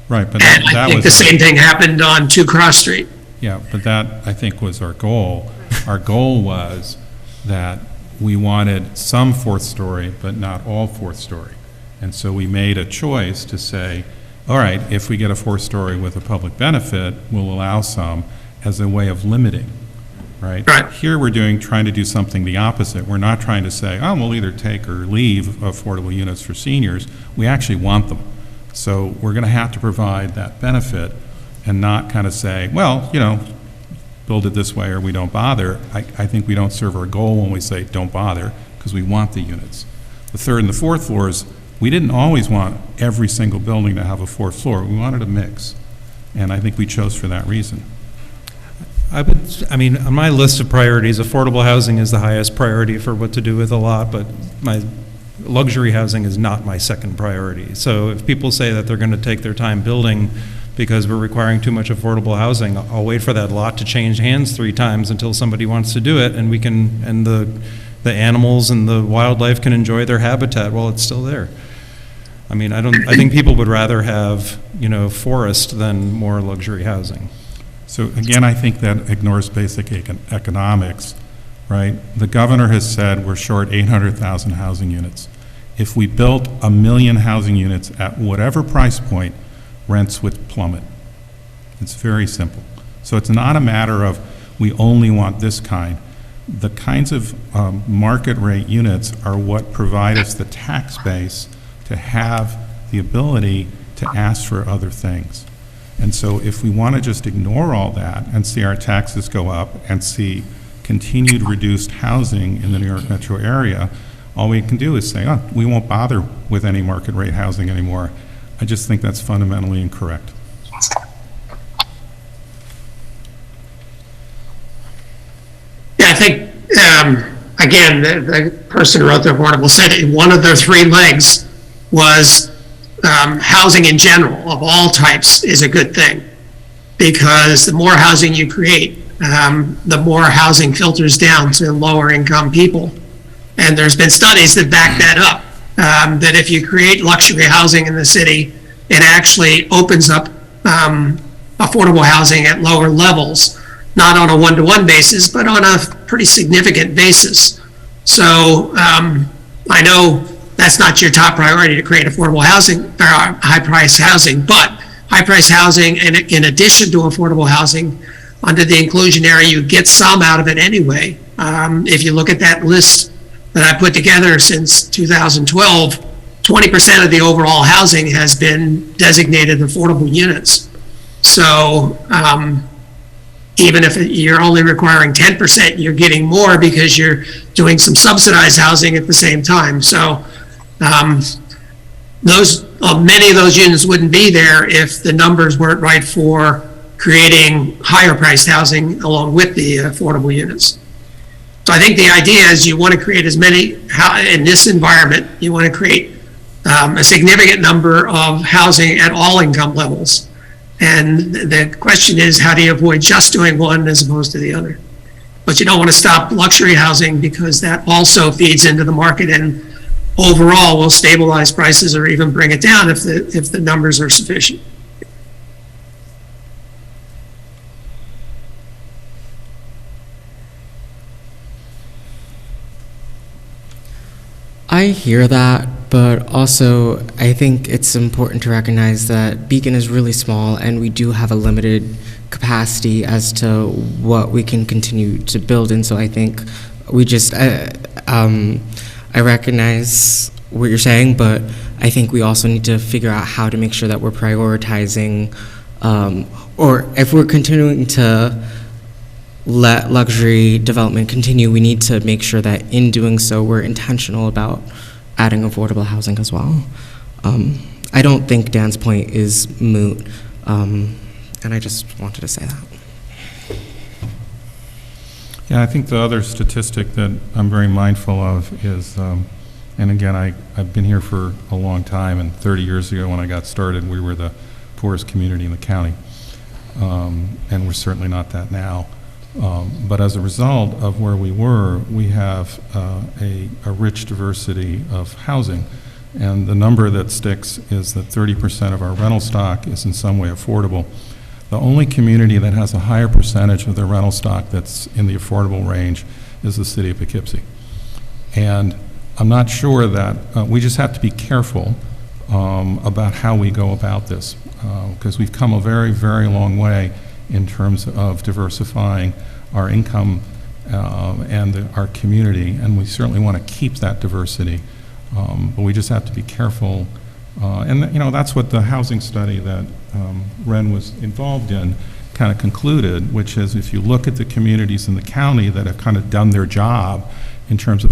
Right, but And I that think was the same thing happened on 2 Cross Street. Yeah, but that, I think, was our goal. Our goal was that we wanted some fourth story, but not all fourth story. And so we made a choice to say, all right, if we get a fourth story with a public benefit, we'll allow some as a way of limiting. Right? Right. Here we're trying to do something the opposite. We're not trying to say, oh, we'll either take or leave affordable units for seniors. We actually want them. So we're going to have to provide that benefit, and not kind of say, well, build it this way or we don't bother. I think we don't serve our goal when we say don't bother, because we want the units. The third and the fourth floors, we didn't always want every single building to have a fourth floor. We wanted a mix, and I think we chose for that reason. On my list of priorities, affordable housing is the highest priority for what to do with a lot, but my luxury housing is not my second priority. So if people say that they're going to take their time building because we're requiring too much affordable housing, I'll wait for that lot to change hands 3 times until somebody wants to do it, and we can, and the animals and the wildlife can enjoy their habitat while it's still there. I think people would rather have, forest than more luxury housing. So again, I think that ignores basic economics, right? The governor has said we're short 800,000 housing units. If we built 1 million housing units at whatever price point, rents would plummet. It's very simple. So it's not a matter of we only want this kind. The kinds of market rate units are what provide us the tax base to have the ability to ask for other things. And so if we want to just ignore all that and see our taxes go up and see continued reduced housing in the New York metro area, all we can do is say, oh, we won't bother with any market rate housing anymore. I just think that's fundamentally incorrect. Yeah, I think, again, the person who wrote the affordable said one of their 3 legs was housing in general of all types is a good thing, because the more housing you create, the more housing filters down to lower income people. And there's been studies that back that up, that if you create luxury housing in the city, it actually opens up affordable housing at lower levels, not on a one-to-one basis, but on a pretty significant basis. So I know that's not your top priority to create affordable housing or high-priced housing, but high-priced housing, and in addition to affordable housing, under the inclusionary, you get some out of it anyway. If you look at that list that I put together since 2012, 20% of the overall housing has been designated affordable units. So even if you're only requiring 10%, you're getting more because you're doing some subsidized housing at the same time. So many of those units wouldn't be there if the numbers weren't right for creating higher priced housing along with the affordable units. So I think the idea is you want to create as many, in this environment, you want to create a significant number of housing at all income levels. And the question is, how do you avoid just doing one as opposed to the other? But you don't want to stop luxury housing, because that also feeds into the market and overall will stabilize prices or even bring it down if the numbers are sufficient. I hear that, but also I think it's important to recognize that Beacon is really small and we do have a limited capacity as to what we can continue to build. And so I think we just, I recognize what you're saying, but I think we also need to figure out how to make sure that we're prioritizing, or if we're continuing to let luxury development continue, we need to make sure that in doing so, we're intentional about adding affordable housing as well. I don't think Dan's point is moot, and I just wanted to say that. Yeah, I think the other statistic that I'm very mindful of is, and again, I've been here for a long time, and 30 years ago when I got started, we were the poorest community in the county, and we're certainly not that now. But as a result of where we were, we have a rich diversity of housing. And the number that sticks is that 30% of our rental stock is in some way affordable. The only community that has a higher percentage of their rental stock that's in the affordable range is the city of Poughkeepsie. And I'm not sure that, we just have to be careful about how we go about this, because we've come a very, very long way in terms of diversifying our income and our community, and we certainly want to keep that diversity, but we just have to be careful. And you know, that's what the housing study that Ren was involved in kind of concluded, which is if you look at the communities in the county that have kind of done their job in terms of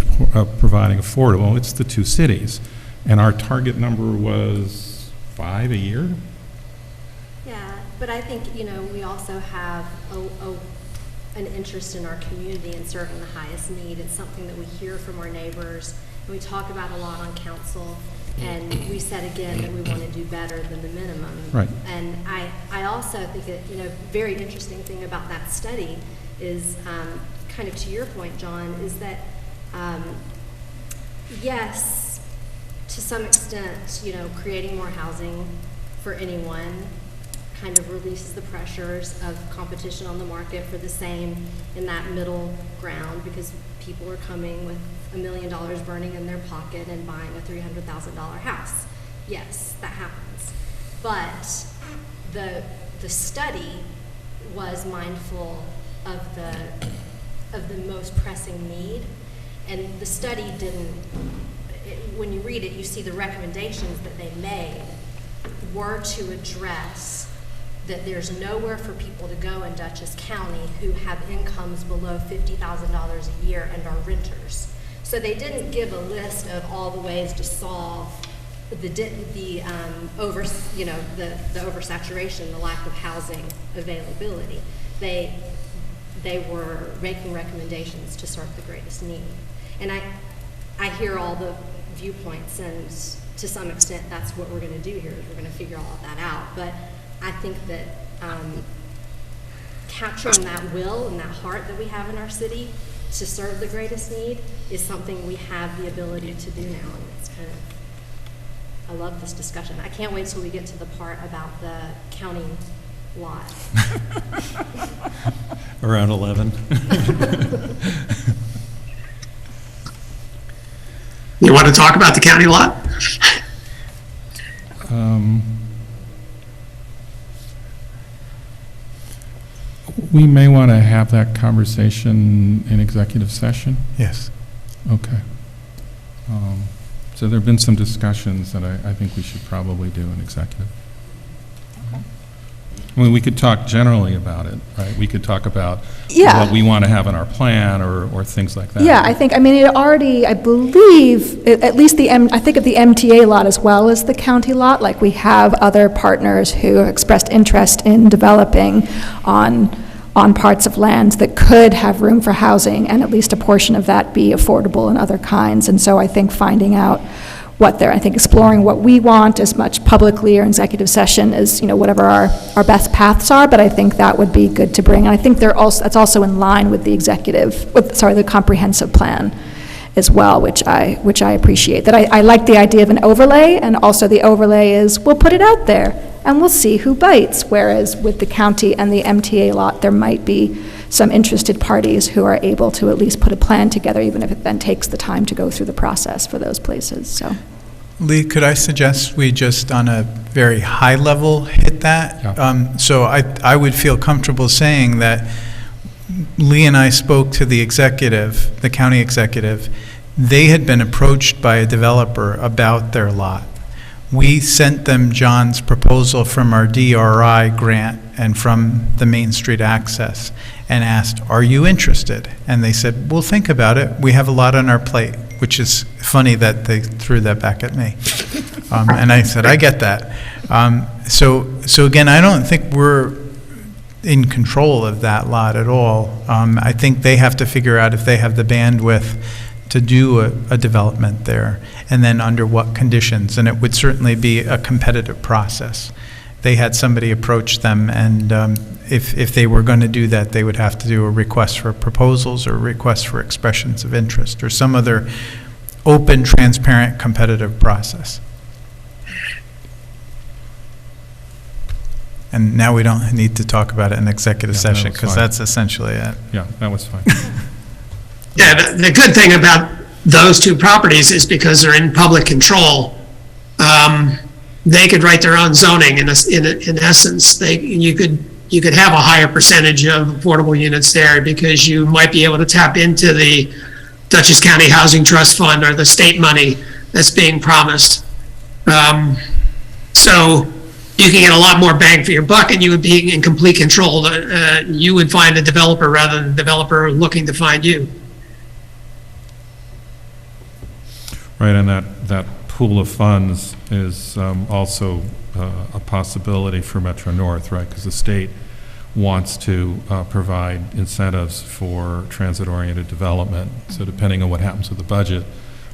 providing affordable, it's the two cities. And our target number was 5 a year? Yeah, but I think, we also have an interest in our community in serving the highest need. It's something that we hear from our neighbors, and we talk about a lot on council, and we said again that we want to do better than the minimum. Right. And I also think that, very interesting thing about that study is, kind of to your point, John, is that, yes, to some extent, creating more housing for anyone kind of releases the pressures of competition on the market for the same in that middle ground, because people are coming with $1 million burning in their pocket and buying a $300,000 house. Yes, that happens. But the study was mindful of the most pressing need, and the study didn't, when you read it, you see the recommendations that they made were to address that there's nowhere for people to go in Dutchess County who have incomes below $50,000 a year and are renters. So they didn't give a list of all the ways to solve the oversaturation, the lack of housing availability. They were making recommendations to serve the greatest need. And I hear all the viewpoints, and to some extent that's what we're going to do here, is we're going to figure all of that out. But I think that capturing that will and that heart that we have in our city to serve the greatest need is something we have the ability to do now. And it's kind of, I love this discussion. I can't wait till we get to the part about the county lot. Around 11. You want to talk about the county lot? We may want to have that conversation in executive session. Yes. Okay. So there have been some discussions that I think we should probably do in executive. I mean, we could talk generally about it, right? We could talk about Yeah. what we want to have in our plan or things like that. Yeah, it already, I believe, at least I think of the MTA lot as well as the county lot. Like, we have other partners who expressed interest in developing on parts of land that could have room for housing, and at least a portion of that be affordable in other kinds. And so I think finding out exploring what we want as much publicly or executive session as, whatever our best paths are, but I think that would be good to bring. And I think that's also in line with the comprehensive plan as well, which I appreciate. That I like the idea of an overlay, and also the overlay is, we'll put it out there and we'll see who bites. Whereas with the county and the MTA lot, there might be some interested parties who are able to at least put a plan together, even if it then takes the time to go through the process for those places, so. Lee, could I suggest we just, on a very high level, hit that? Yeah. So I would feel comfortable saying that Lee and I spoke to the executive, the county executive. They had been approached by a developer about their lot. We sent them John's proposal from our DRI grant and from the Main Street Access and asked, are you interested? And they said, we'll think about it. We have a lot on our plate, which is funny that they threw that back at me. And I said, I get that. So again, I don't think we're in control of that lot at all. I think they have to figure out if they have the bandwidth to do a development there, and then under what conditions. And it would certainly be a competitive process. They had somebody approach them, and if they were going to do that, they would have to do a request for proposals or a request for expressions of interest or some other open, transparent, competitive process. And now we don't need to talk about it in executive Yeah, that session, was because fine. that's essentially it. Yeah, that was fine. Yeah, the good thing about those two properties is because they're in public control, they could write their own zoning in essence. You could have a higher percentage of affordable units there because you might be able to tap into the Dutchess County Housing Trust Fund or the state money that's being promised. So you can get a lot more bang for your buck, and you would be in complete control. You would find a developer rather than the developer looking to find you. Right, and that pool of funds is also a possibility for Metro North, right? Because the state wants to provide incentives for transit-oriented development. So depending on what happens with the budget,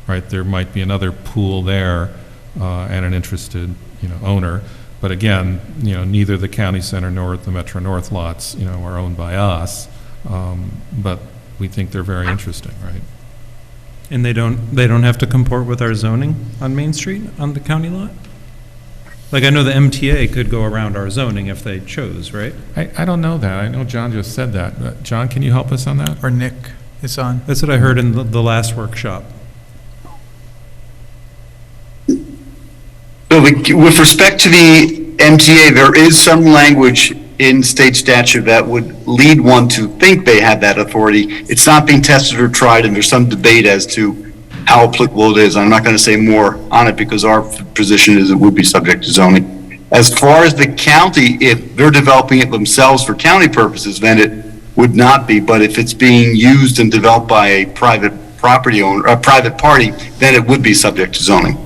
right, there might be another pool there and an interested, owner. But again, neither the county center nor the Metro North lots, are owned by us. But we think they're very interesting, right? And they don't have to comport with our zoning on Main Street on the county lot? Like, I know the MTA could go around our zoning if they chose, right? I don't know that. I know John just said that. John, can you help us on that? Or Nick is on. That's what I heard in the last workshop. So with respect to the MTA, there is some language in state statute that would lead one to think they have that authority. It's not being tested or tried, and there's some debate as to how applicable it is. I'm not going to say more on it because our position is it would be subject to zoning. As far as the county, if they're developing it themselves for county purposes, then it would not be. But if it's being used and developed by a private property owner, a private party, then it would be subject to zoning.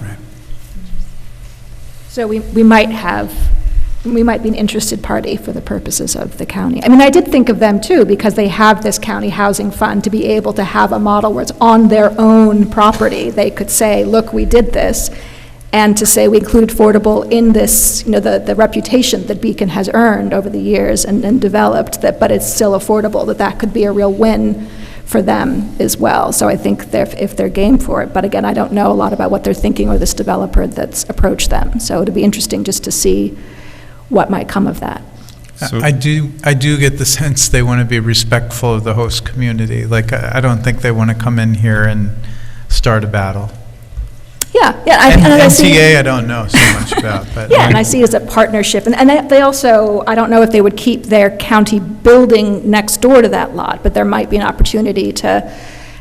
So we might be an interested party for the purposes of the county. I mean, I did think of them too, because they have this county housing fund to be able to have a model where it's on their own property. They could say, look, we did this, and to say we included affordable in this, the reputation that Beacon has earned over the years and developed, but it's still affordable, that could be a real win for them as well. So I think if they're game for it, but again, I don't know a lot about what they're thinking or this developer that's approached them. So it'd be interesting just to see what might come of that. So- I do get the sense they want to be respectful of the host community. Like, I don't think they want to come in here and start a battle. Yeah. And I see- NTA, I don't know so much about, but. Yeah, and I see it as a partnership, and they also, I don't know if they would keep their county building next door to that lot, but there might be an opportunity to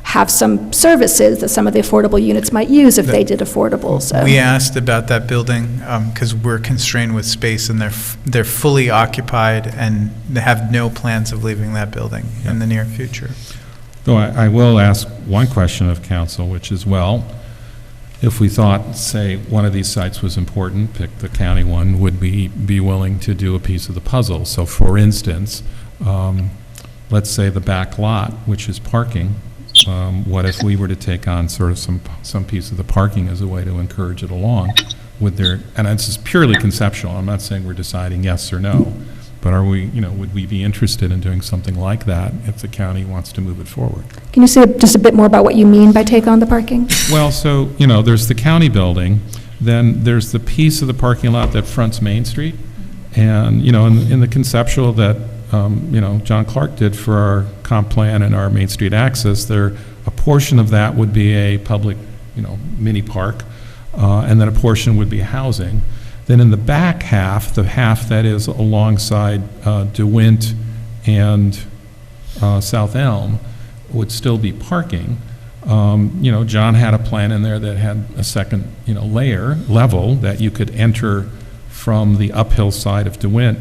have some services that some of the affordable units might use if they did affordable, so. We asked about that building because we're constrained with space, and they're fully occupied, and they have no plans of leaving that building in the near future. So I will ask one question of council, which is, well, if we thought, say, one of these sites was important, pick the county one, would we be willing to do a piece of the puzzle? So for instance, let's say the back lot, which is parking, what if we were to take on sort of some piece of the parking as a way to encourage it along? Would there, and this is purely conceptual, I'm not saying we're deciding yes or no, but are we, would we be interested in doing something like that if the county wants to move it forward? Can you say just a bit more about what you mean by take on the parking? Well, so, there's the county building, then there's the piece of the parking lot that fronts Main Street, and, in the conceptual that, John Clark did for our comp plan and our Main Street access, a portion of that would be a public, mini park, and then a portion would be housing. Then in the back half, the half that is alongside DeWint and South Elm would still be parking. John had a plan in there that had a second, level that you could enter from the uphill side of DeWint.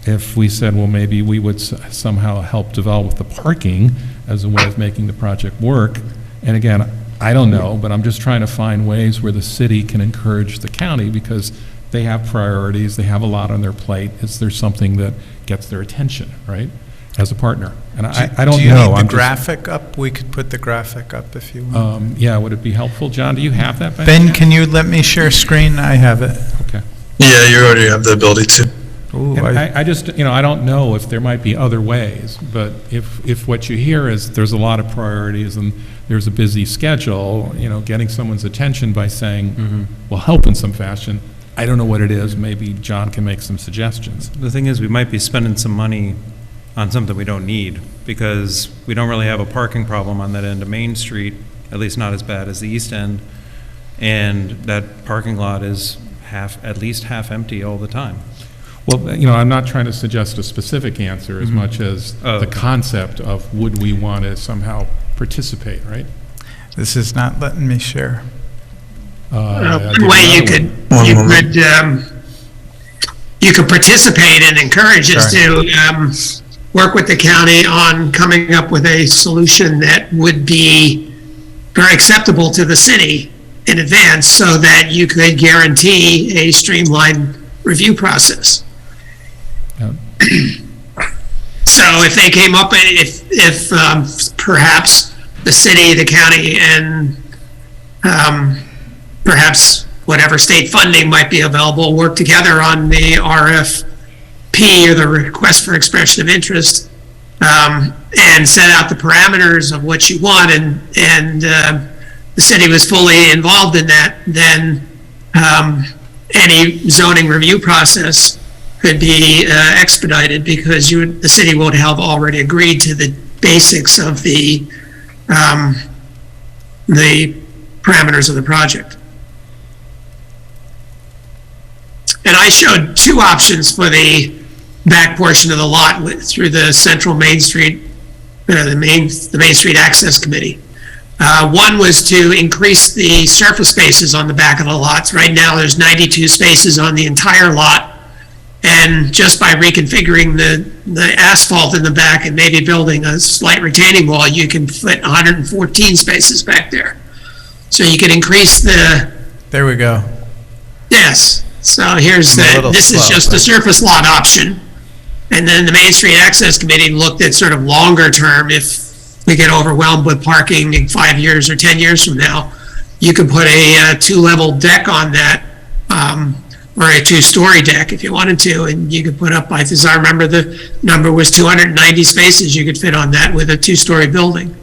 If we said, well, maybe we would somehow help develop the parking as a way of making the project work. And again, I don't know, but I'm just trying to find ways where the city can encourage the county because they have priorities, they have a lot on their plate. Is there something that gets their attention, right, as a partner? And I don't know. Do you need I'm the graphic up? We could put the graphic up if you want. Yeah, would it be helpful? John, do you have that? Ben, can you let me share screen? I have it. Okay. Yeah, you already have the ability to. Ooh, And I just, I don't know if there might be other ways, but if what you hear is there's a lot of priorities and there's a busy schedule, getting someone's attention by saying, well, help in some fashion, I don't know what it is, maybe John can make some suggestions. The thing is, we might be spending some money on something we don't need, because we don't really have a parking problem on that end of Main Street, at least not as bad as the east end, and that parking lot is at least half empty all the time. Well, I'm not trying to suggest a specific answer as much as the concept of would we want to somehow participate, right? This is not letting me share. One way you could participate and encourage is to work with the county on coming up with a solution that would be very acceptable to the city in advance, so that you could guarantee a streamlined review process. Yep. So if they came up, if perhaps the city, the county, and perhaps whatever state funding might be available, work together on the RFP, or the request for expression of interest, and set out the parameters of what you want, and the city was fully involved in that, then any zoning review process could be expedited, because the city would have already agreed to the basics of the parameters of the project. And I showed two options for the back portion of the lot through the Central Main Street, the Main Street Access Committee. One was to increase the surface spaces on the back of the lots. Right now, there's 92 spaces on the entire lot. And just by reconfiguring the asphalt in the back and maybe building a slight retaining wall, you can fit 114 spaces back there. So you can increase There we go. Yes. So here's this is just the surface lot option. And then the Main Street Access Committee looked at sort of longer term, if we get overwhelmed with parking in 5 years or 10 years from now, you could put a two-level deck on that, or a two-story deck if you wanted to, and you could put up, as I remember, the number was 290 spaces you could fit on that with a two-story building.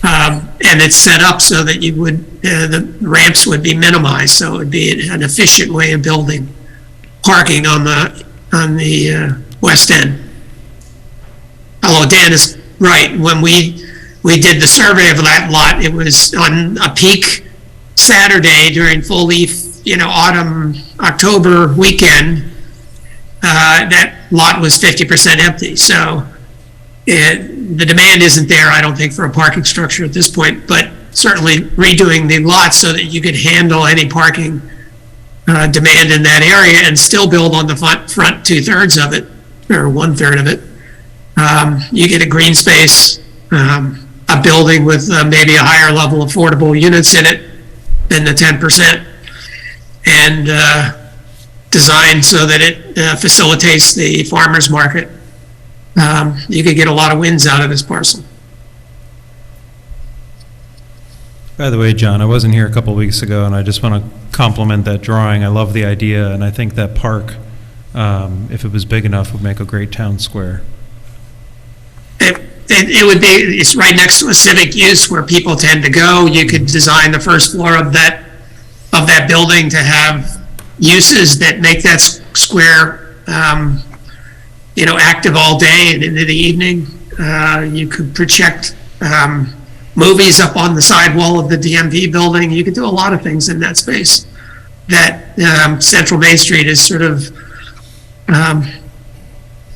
And it's set up so that you would, the ramps would be minimized, so it would be an efficient way of building parking on the west end. Although Dan is right, when we did the survey of that lot, it was on a peak Saturday during full leaf, autumn, October weekend, that lot was 50% empty. So the demand isn't there, I don't think, for a parking structure at this point, but certainly redoing the lot so that you could handle any parking demand in that area and still build on the front 2/3 of it, or 1/3 of it. You get a green space, a building with maybe a higher level of affordable units in it than the 10%, and designed so that it facilitates the farmer's market. You could get a lot of wins out of this parcel. By the way, John, I wasn't here a couple weeks ago, and I just want to compliment that drawing. I love the idea, and I think that park, if it was big enough, would make a great town square. It would be, it's right next to a civic use where people tend to go. You could design the first floor of that building to have uses that make that square, active all day and into the evening. You could project movies up on the sidewall of the DMV building. You could do a lot of things in that space. That Central Main Street is sort of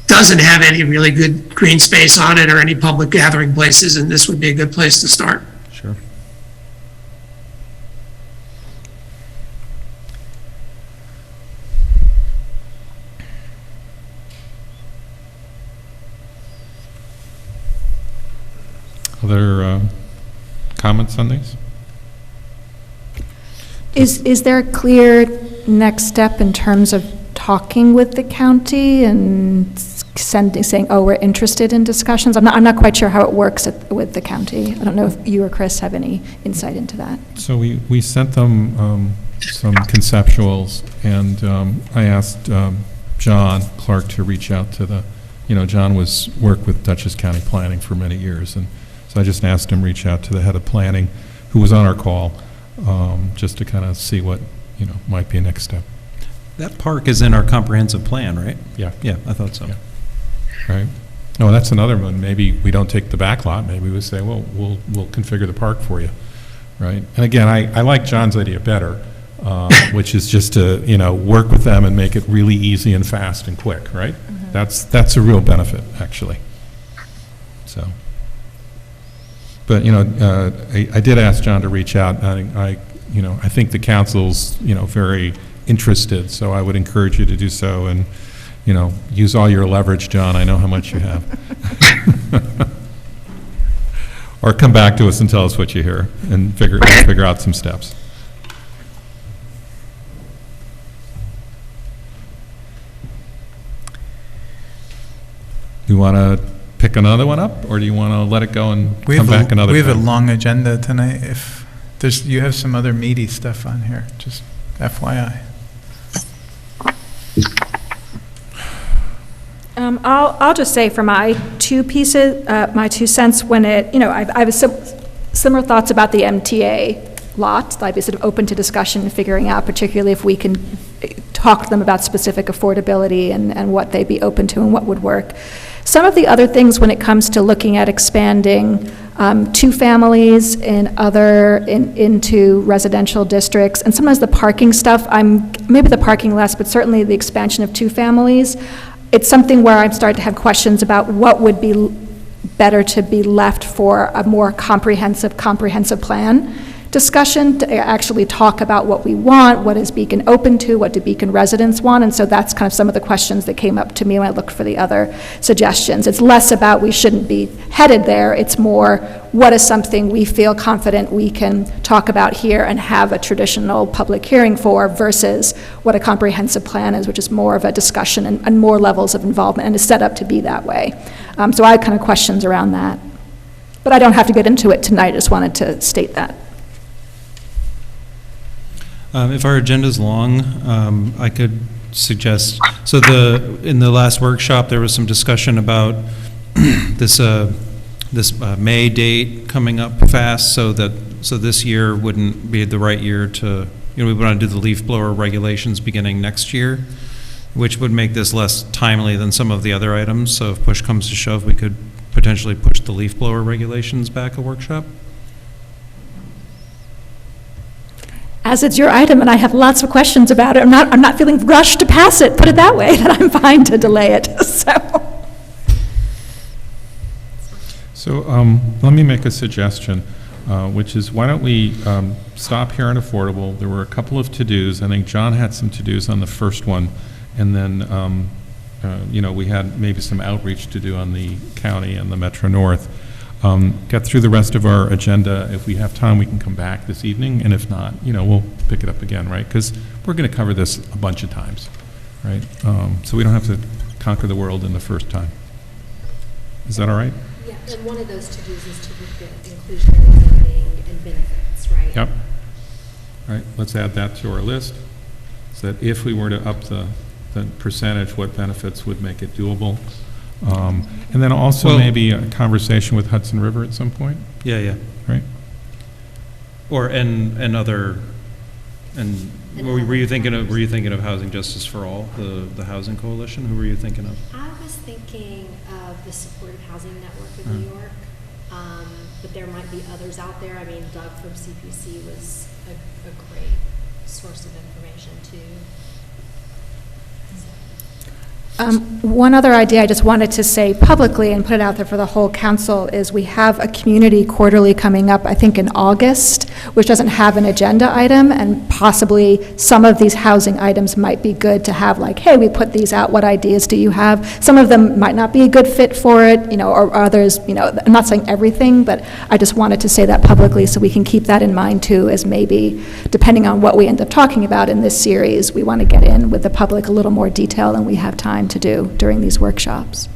doesn't have any really good green space on it or any public gathering places, and this would be a good place to start. Sure. Other comments on these? Is there a clear next step in terms of talking with the county and saying, oh, we're interested in discussions? I'm not quite sure how it works with the county. I don't know if you or Chris have any insight into that. So we sent them some conceptuals, and I asked John Clark to reach out to John worked with Dutchess County Planning for many years, and so I just asked him to reach out to the head of planning, who was on our call, just to kind of see what, might be a next step. That park is in our comprehensive plan, right? Yeah. Yeah, I thought so. Yeah. Right. No, that's another one. Maybe we don't take the back lot. Maybe we say, well, we'll configure the park for you, right? And again, I like John's idea better, which is just to, work with them and make it really easy and fast and quick, right? Mm-hmm. That's a real benefit, actually. So. But, I did ask John to reach out, and I I think the council's, very interested, so I would encourage you to do so, and, use all your leverage, John, I know how much you have. Or come back to us and tell us what you hear, and figure out some steps. Do you want to pick another one up, or do you want to let it go and come back another We have a time? long agenda tonight. If you have some other meaty stuff on here, just FYI. I'll just say for my two pieces, my 2 cents, when I have similar thoughts about the MTA lot. I'd be sort of open to discussion and figuring out, particularly if we can talk to them about specific affordability and what they'd be open to and what would work. Some of the other things when it comes to looking at expanding two families into residential districts, and sometimes the parking stuff, maybe the parking less, but certainly the expansion of two families, it's something where I'm starting to have questions about what would be better to be left for a more comprehensive plan discussion to actually talk about what we want, what is Beacon open to, what do Beacon residents want, and so that's kind of some of the questions that came up to me when I looked for the other suggestions. It's less about we shouldn't be headed there, it's more what is something we feel confident we can talk about here and have a traditional public hearing for versus what a comprehensive plan is, which is more of a discussion and more levels of involvement and is set up to be that way. So I had kind of questions around that. But I don't have to get into it tonight, I just wanted to state that. If our agenda's long, I could suggest, in the last workshop, there was some discussion about this May date coming up fast, so this year wouldn't be the right year to, we want to do the leaf blower regulations beginning next year, which would make this less timely than some of the other items. So if push comes to shove, we could potentially push the leaf blower regulations back a workshop. As it's your item and I have lots of questions about it, I'm not feeling rushed to pass it, put it that way, that I'm fine to delay it, so. So let me make a suggestion, which is why don't we stop here on affordable. There were a couple of to-dos. I think John had some to-dos on the first one, and then we had maybe some outreach to do on the county and the Metro North. Get through the rest of our agenda. If we have time, we can come back this evening, and if not, we'll pick it up again, right? Because we're going to cover this a bunch of times, right? So we don't have to conquer the world in the first time. Is that all right? Yeah, and one of those to-dos is to look at inclusionary zoning and benefits, right? Yep. All right, let's add that to our list, so that if we were to up the percentage, what benefits would make it doable. And then also maybe a conversation with Hudson River at some point, Yeah. right? Or, and other, and were you thinking of Housing Justice for All, the housing coalition? Who were you thinking of? I was thinking of the Supportive Housing Network of New York, but there might be others out there. I mean, Doug from CPC was a great source of information too. One other idea I just wanted to say publicly and put it out there for the whole council is we have a community quarterly coming up, I think in August, which doesn't have an agenda item, and possibly some of these housing items might be good to have, like, hey, we put these out, what ideas do you have? Some of them might not be a good fit for it, or others, I'm not saying everything, but I just wanted to say that publicly so we can keep that in mind too, as maybe, depending on what we end up talking about in this series, we want to get in with the public a little more detail than we have time to do during these workshops.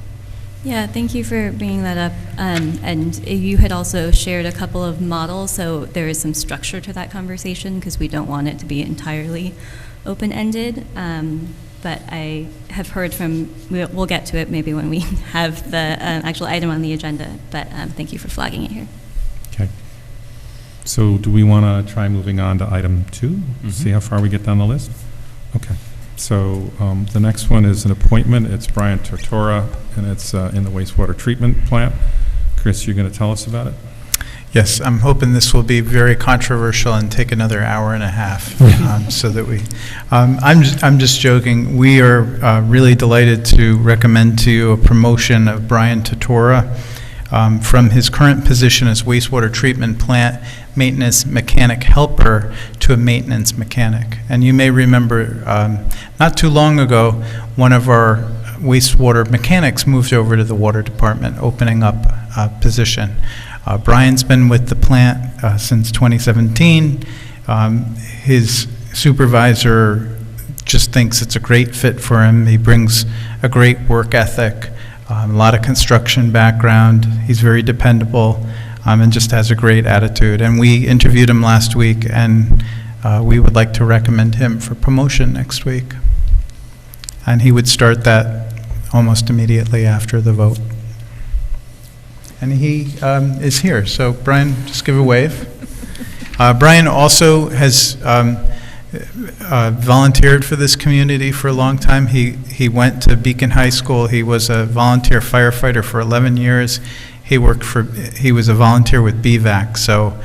Yeah, thank you for bringing that up. And you had also shared a couple of models, so there is some structure to that conversation because we don't want it to be entirely open-ended. But I have heard from, we'll get to it maybe when we have the actual item on the agenda, but thank you for flagging it here. Okay. So do we want to try moving on to item 2? See how far we get down the list? Okay. So the next one is an appointment. It's Brian Tortora, and it's in the wastewater treatment plant. Chris, you're going to tell us about it? Yes, I'm hoping this will be very controversial and take another hour and a half, so that we. I'm just joking. We are really delighted to recommend to you a promotion of Brian Tortora. from his current position as wastewater treatment plant maintenance mechanic helper to a maintenance mechanic. And you may remember, not too long ago, one of our wastewater mechanics moved over to the water department, opening up a position. Brian's been with the plant since 2017. His supervisor just thinks it's a great fit for him. He brings a great work ethic, a lot of construction background. He's very dependable, and just has a great attitude. And we interviewed him last week, and we would like to recommend him for promotion next week. And he would start that almost immediately after the vote. And he is here, so Brian, just give a wave. Brian also has volunteered for this community for a long time. He went to Beacon High School. He was a volunteer firefighter for 11 years. He was a volunteer with BVAC. So,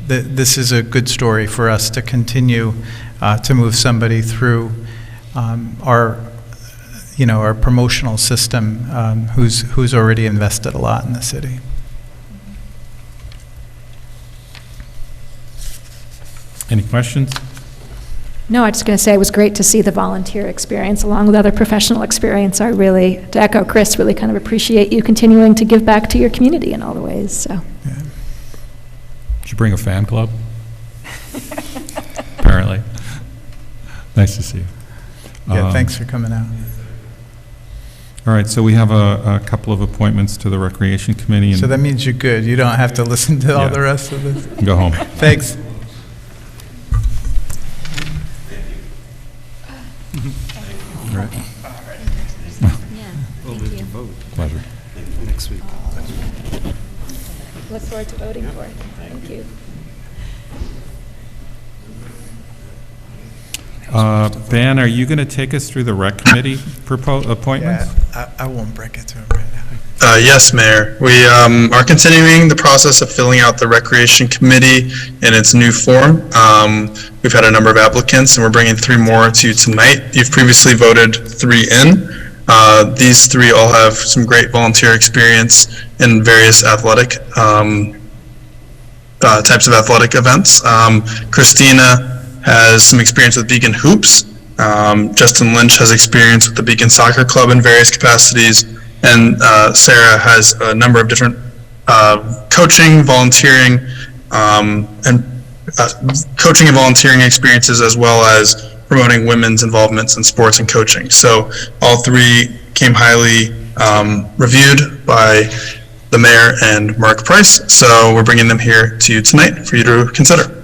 this is a good story for us to continue to move somebody through our promotional system who's already invested a lot in the city. Any questions? No, I was just going to say it was great to see the volunteer experience along with other professional experience. I really, to echo Chris, really kind of appreciate you continuing to give back to your community in all the ways. So. Yeah. Did you bring a fan club? Apparently. Nice to see you. Yeah, thanks for coming out. All right, so we have a couple of appointments to the Recreation Committee. And So that means you're good. You don't have to listen to all the rest of this. go home. Thanks. All right. Pleasure. Next week. Look forward to voting for it. Thank you. Ben, are you going to take us through the Rec Committee appointments? Yeah, I won't break it to him right now. Yes, Mayor. We are continuing the process of filling out the Recreation Committee in its new form. We've had a number of applicants, and we're bringing 3 more to you tonight. You've previously voted 3 in. These 3 all have some great volunteer experience in various athletic types of athletic events. Christina has some experience with Beacon Hoops. Justin Lynch has experience with the Beacon Soccer Club in various capacities. And Sarah has a number of different coaching, volunteering, and coaching and volunteering experiences, as well as promoting women's involvements in sports and coaching. So all 3 came highly reviewed by the mayor and Mark Price. So we're bringing them here to you tonight for you to consider.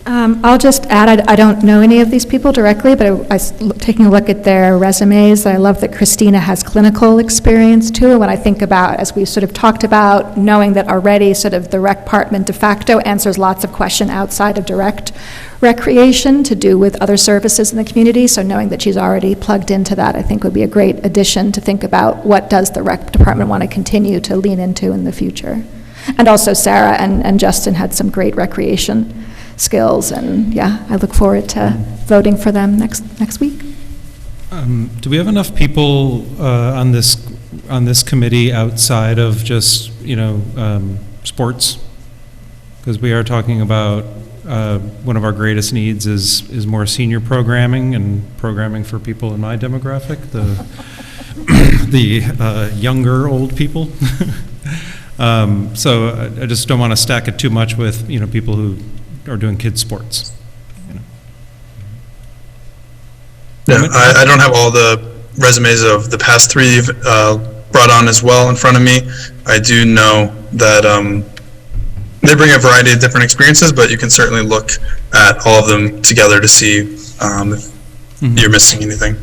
I'll just add, I don't know any of these people directly, but I was taking a look at their resumes. I love that Christina has clinical experience too. And when I think about, as we sort of talked about, knowing that already sort of the rec department de facto answers lots of questions outside of direct recreation to do with other services in the community. So knowing that she's already plugged into that, I think would be a great addition to think about what does the rec department want to continue to lean into in the future. And also Sarah and Justin had some great recreation skills, and yeah, I look forward to voting for them next week. Do we have enough people on this committee outside of just sports? Because we are talking about one of our greatest needs is more senior programming and programming for people in my demographic, the younger old people. So I just don't want to stack it too much with people who are doing kids sports. Yeah, I don't have all the resumes of the past 3 you've brought on as well in front of me. I do know that they bring a variety of different experiences, but you can certainly look at all of them together to see if you're missing anything.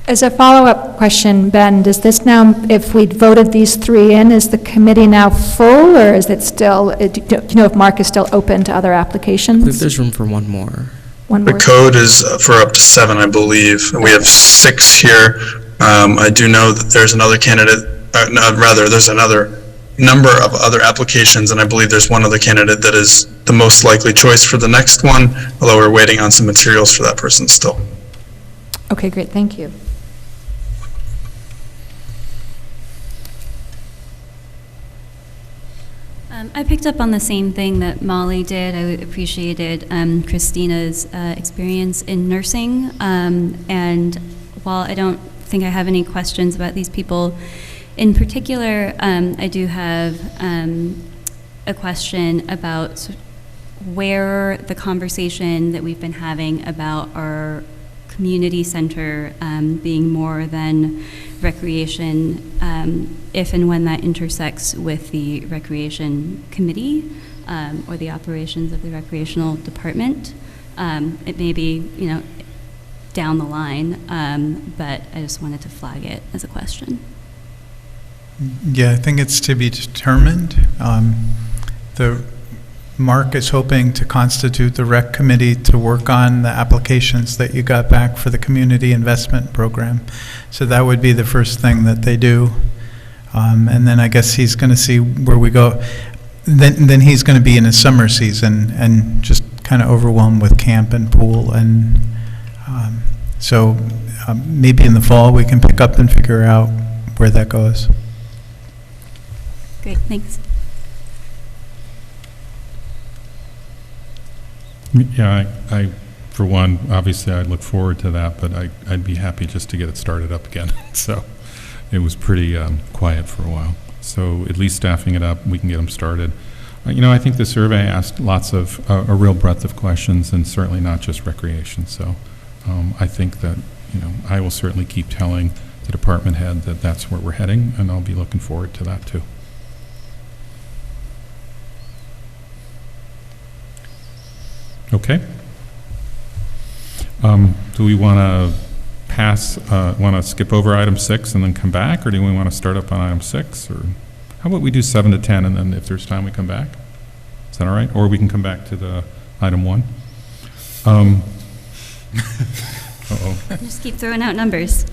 As a follow-up question, Ben, does this now, if we voted these 3 in, is the committee now full, or is it still, do you know if Mark is still open to other I believe applications? there's room for one more. One The more. code is for up to 7, I believe. We have 6 here. I do know that there's another candidate, there's another number of other applications, and I believe there's one other candidate that is the most likely choice for the next one, although we're waiting on some materials for that person still. Okay, great, thank you. I picked up on the same thing that Molly did. I appreciated Christina's experience in nursing. And while I don't think I have any questions about these people in particular, I do have a question about where the conversation that we've been having about our community center being more than recreation, if and when that intersects with the recreation committee or the operations of the recreational department. It may be, down the line, but I just wanted to flag it as a question. Yeah, I think it's to be determined. Mark is hoping to constitute the rec committee to work on the applications that you got back for the community investment program. So that would be the first thing that they do. And then I guess he's going to see where we go. Then he's going to be in his summer season and just kind of overwhelmed with camp and pool. And so maybe in the fall we can pick up and figure out where that goes. Great, thanks. Yeah, I, for one, obviously I look forward to that, but I'd be happy just to get it started up again. So it was pretty quiet for a while. So at least staffing it up, we can get them started. I think the survey asked lots of, a real breadth of questions, and certainly not just recreation. So I think that, I will certainly keep telling the department head that that's where we're heading, and I'll be looking forward to that too. Okay. Do we want to skip over item 6 and then come back, or do we want to start up on item 6? Or how about we do 7 to 10, and then if there's time we come back? Is that all right? Or we can come back to the item 1. Uh-oh. Just keep throwing out numbers.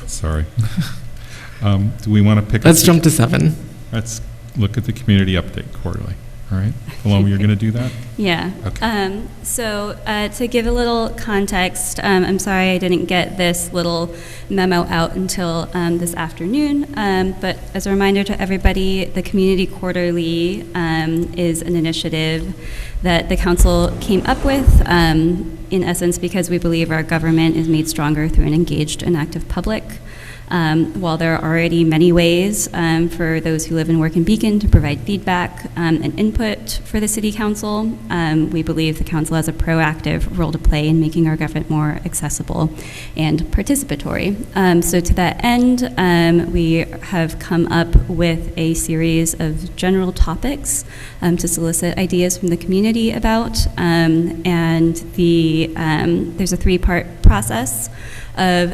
Sorry. Do we want to pick Let's jump to 7. Let's look at the community update quarterly. All right. Paloma, you're going to do that? Yeah. Okay. So to give a little context, I'm sorry I didn't get this little memo out until this afternoon, but as a reminder to everybody, the Community Quarterly is an initiative that the council came up with, in essence, because we believe our government is made stronger through an engaged and active public. While there are already many ways for those who live and work in Beacon to provide feedback and input for the City Council, we believe the Council has a proactive role to play in making our government more accessible and participatory. So to that end, we have come up with a series of general topics to solicit ideas from the community about, and there's a 3-part process of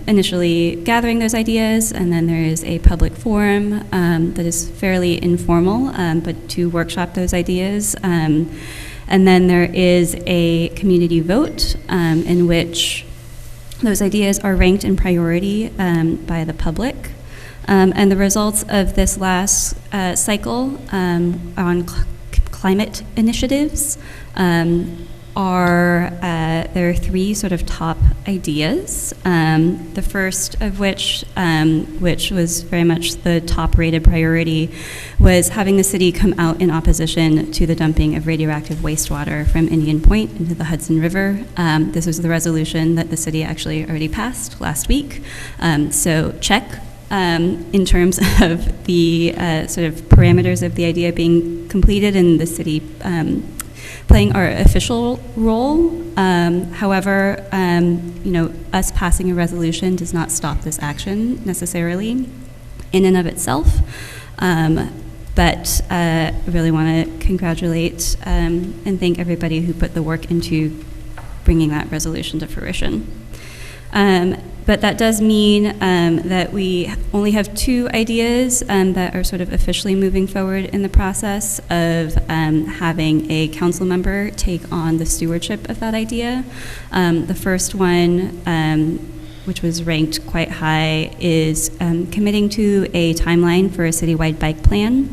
initially gathering those ideas, and then there is a public forum that is fairly informal, but to workshop those ideas. And then there is a community vote in which those ideas are ranked in priority by the public. And the results of this last cycle on climate initiatives there are 3 sort of top ideas. The first of which was very much the top-rated priority, was having the city come out in opposition to the dumping of radioactive wastewater from Indian Point into the Hudson River. This was the resolution that the city actually already passed last week. So check. In terms of the sort of parameters of the idea being completed and the city playing our official role. However, us passing a resolution does not stop this action necessarily in and of itself. But I really want to congratulate and thank everybody who put the work into bringing that resolution to fruition. But that does mean that we only have 2 ideas that are sort of officially moving forward in the process of having a council member take on the stewardship of that idea. The first one, which was ranked quite high, is committing to a timeline for a citywide bike plan.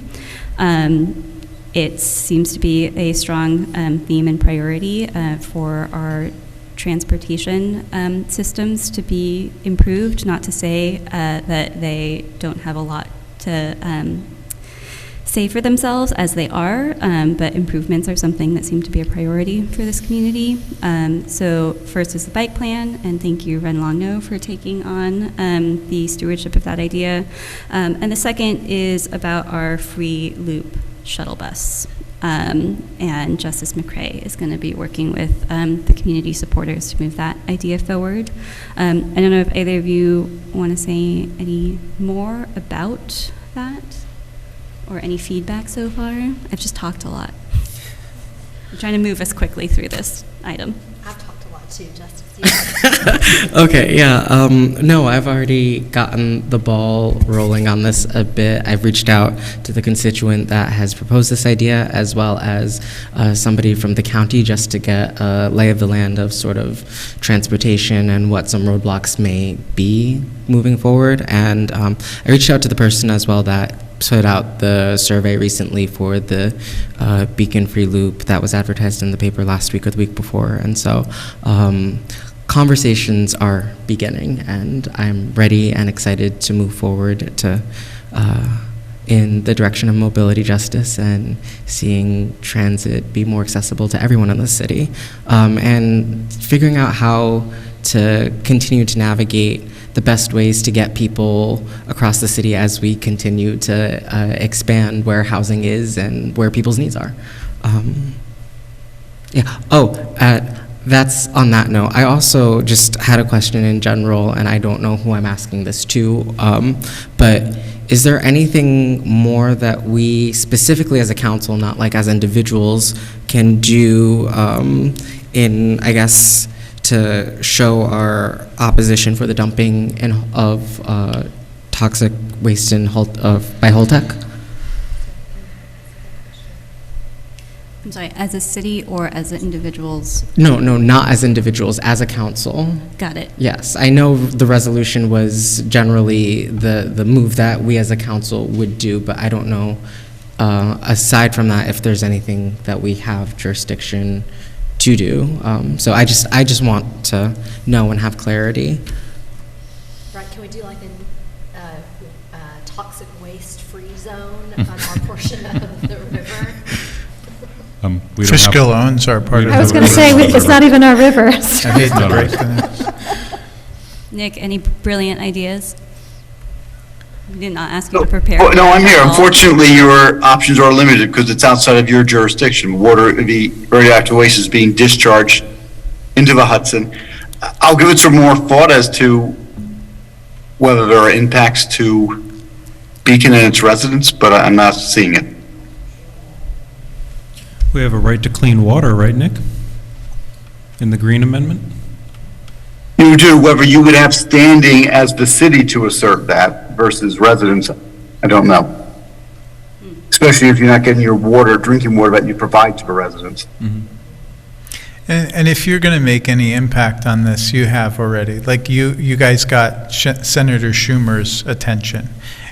It seems to be a strong theme and priority for our transportation systems to be improved, not to say that they don't have a lot to say for themselves as they are, but improvements are something that seem to be a priority for this community. So first is the bike plan, and thank you, Ren Longno, for taking on the stewardship of that idea. And the second is about our free loop shuttle bus. And Justice McCrae is going to be working with the community supporters to move that idea forward. I don't know if either of you want to say any more about that or any feedback so far. I've just talked a lot. I'm trying to move us quickly through this item. I've talked a lot too, Justice. Okay, yeah. No, I've already gotten the ball rolling on this a bit. I've reached out to the constituent that has proposed this idea, as well as somebody from the county, just to get a lay of the land of sort of transportation and what some roadblocks may be moving forward. And I reached out to the person as well that put out the survey recently for the Beacon Free Loop that was advertised in the paper last week or the week before. And so conversations are beginning, and I'm ready and excited to move forward to in the direction of mobility justice and seeing transit be more accessible to everyone in the city, and figuring out how to continue to navigate the best ways to get people across the city as we continue to expand where housing is and where people's needs are. That's on that note. I also just had a question in general, and I don't know who I'm asking this to, but is there anything more that we specifically as a council, not like as individuals, can do in, I guess, to show our opposition for the dumping of toxic waste by Holtec? I'm sorry, as a city or as individuals? No, not as individuals, as a council. Got it. Yes, I know the resolution was generally the move that we as a council would do, but I don't know, aside from that, if there's anything that we have jurisdiction to do. So I just want to know and have clarity. Right, can we do like a toxic waste-free zone on our portion of the river? Fishkill owns our part of the I was going to say, it's not even our river. I hate to break that. Nick, any brilliant ideas? We did not ask you to prepare. Oh, no, I'm here. at all. Unfortunately, your options are limited because it's outside of your jurisdiction. The radioactive waste is being discharged into the Hudson. I'll give it some more thought as to whether there are impacts to Beacon and its residents, but I'm not seeing it. We have a right to clean water, right, Nick? In the Green Amendment? You do, whether you would have standing as the city to assert that versus residents, I don't know. Especially if you're not getting your water, drinking water that you provide to the residents. And if you're going to make any impact on this, you have already. Like you guys got Senator Schumer's attention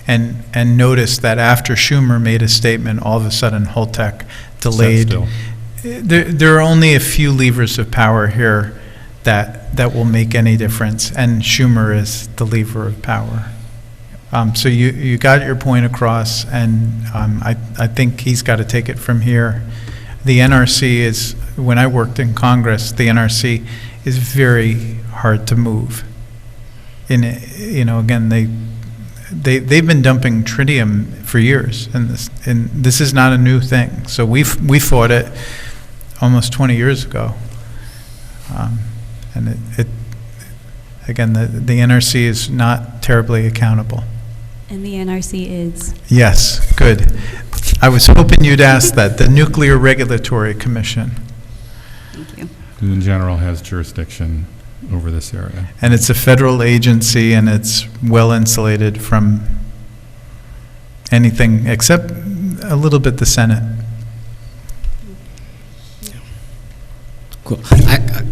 and noticed that after Schumer made a statement, all of a sudden Holtec delayed. There are only a few levers of power here that will make any difference, and Schumer is the lever of power. So you got your point across, and I think he's got to take it from here. The NRC is, when I worked in Congress, the NRC is very hard to move. Again, they've been dumping tritium for years, and this is not a new thing. So we fought it almost 20 years ago, and again, the NRC is not terribly accountable. And the NRC is? Yes, good. I was hoping you'd ask that. The Nuclear Regulatory Commission. Thank you. In general, has jurisdiction over this area. And it's a federal agency, and it's well insulated from anything except a little bit the Senate.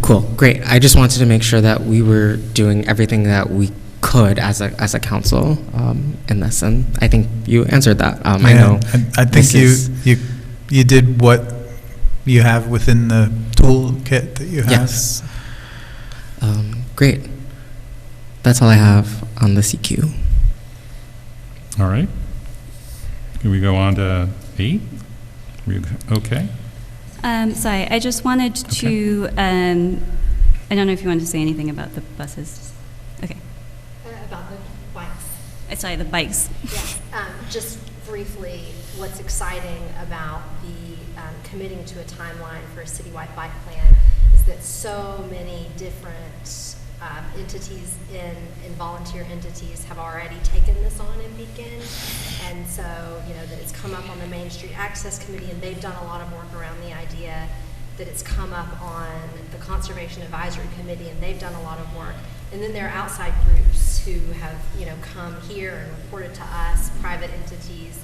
Cool, great. I just wanted to make sure that we were doing everything that we could as a council in this, and I think you answered that. I know. I think you did what you have within the toolkit that you have. Yes. Great. That's all I have on the CQ. All right. Can we go on to 8? Okay. Sorry, I just wanted to, I don't know if you wanted to say anything about the buses. Okay. About the bikes. Sorry, the bikes. Yes, just briefly, what's exciting about the committing to a timeline for a citywide bike plan is that so many different entities and volunteer entities have already taken this on in Beacon. And so, that it's come up on the Main Street Access Committee, and they've done a lot of work around the idea that it's come up on the Conservation Advisory Committee, and they've done a lot of work. And then there are outside groups who have, come here and reported to us, private entities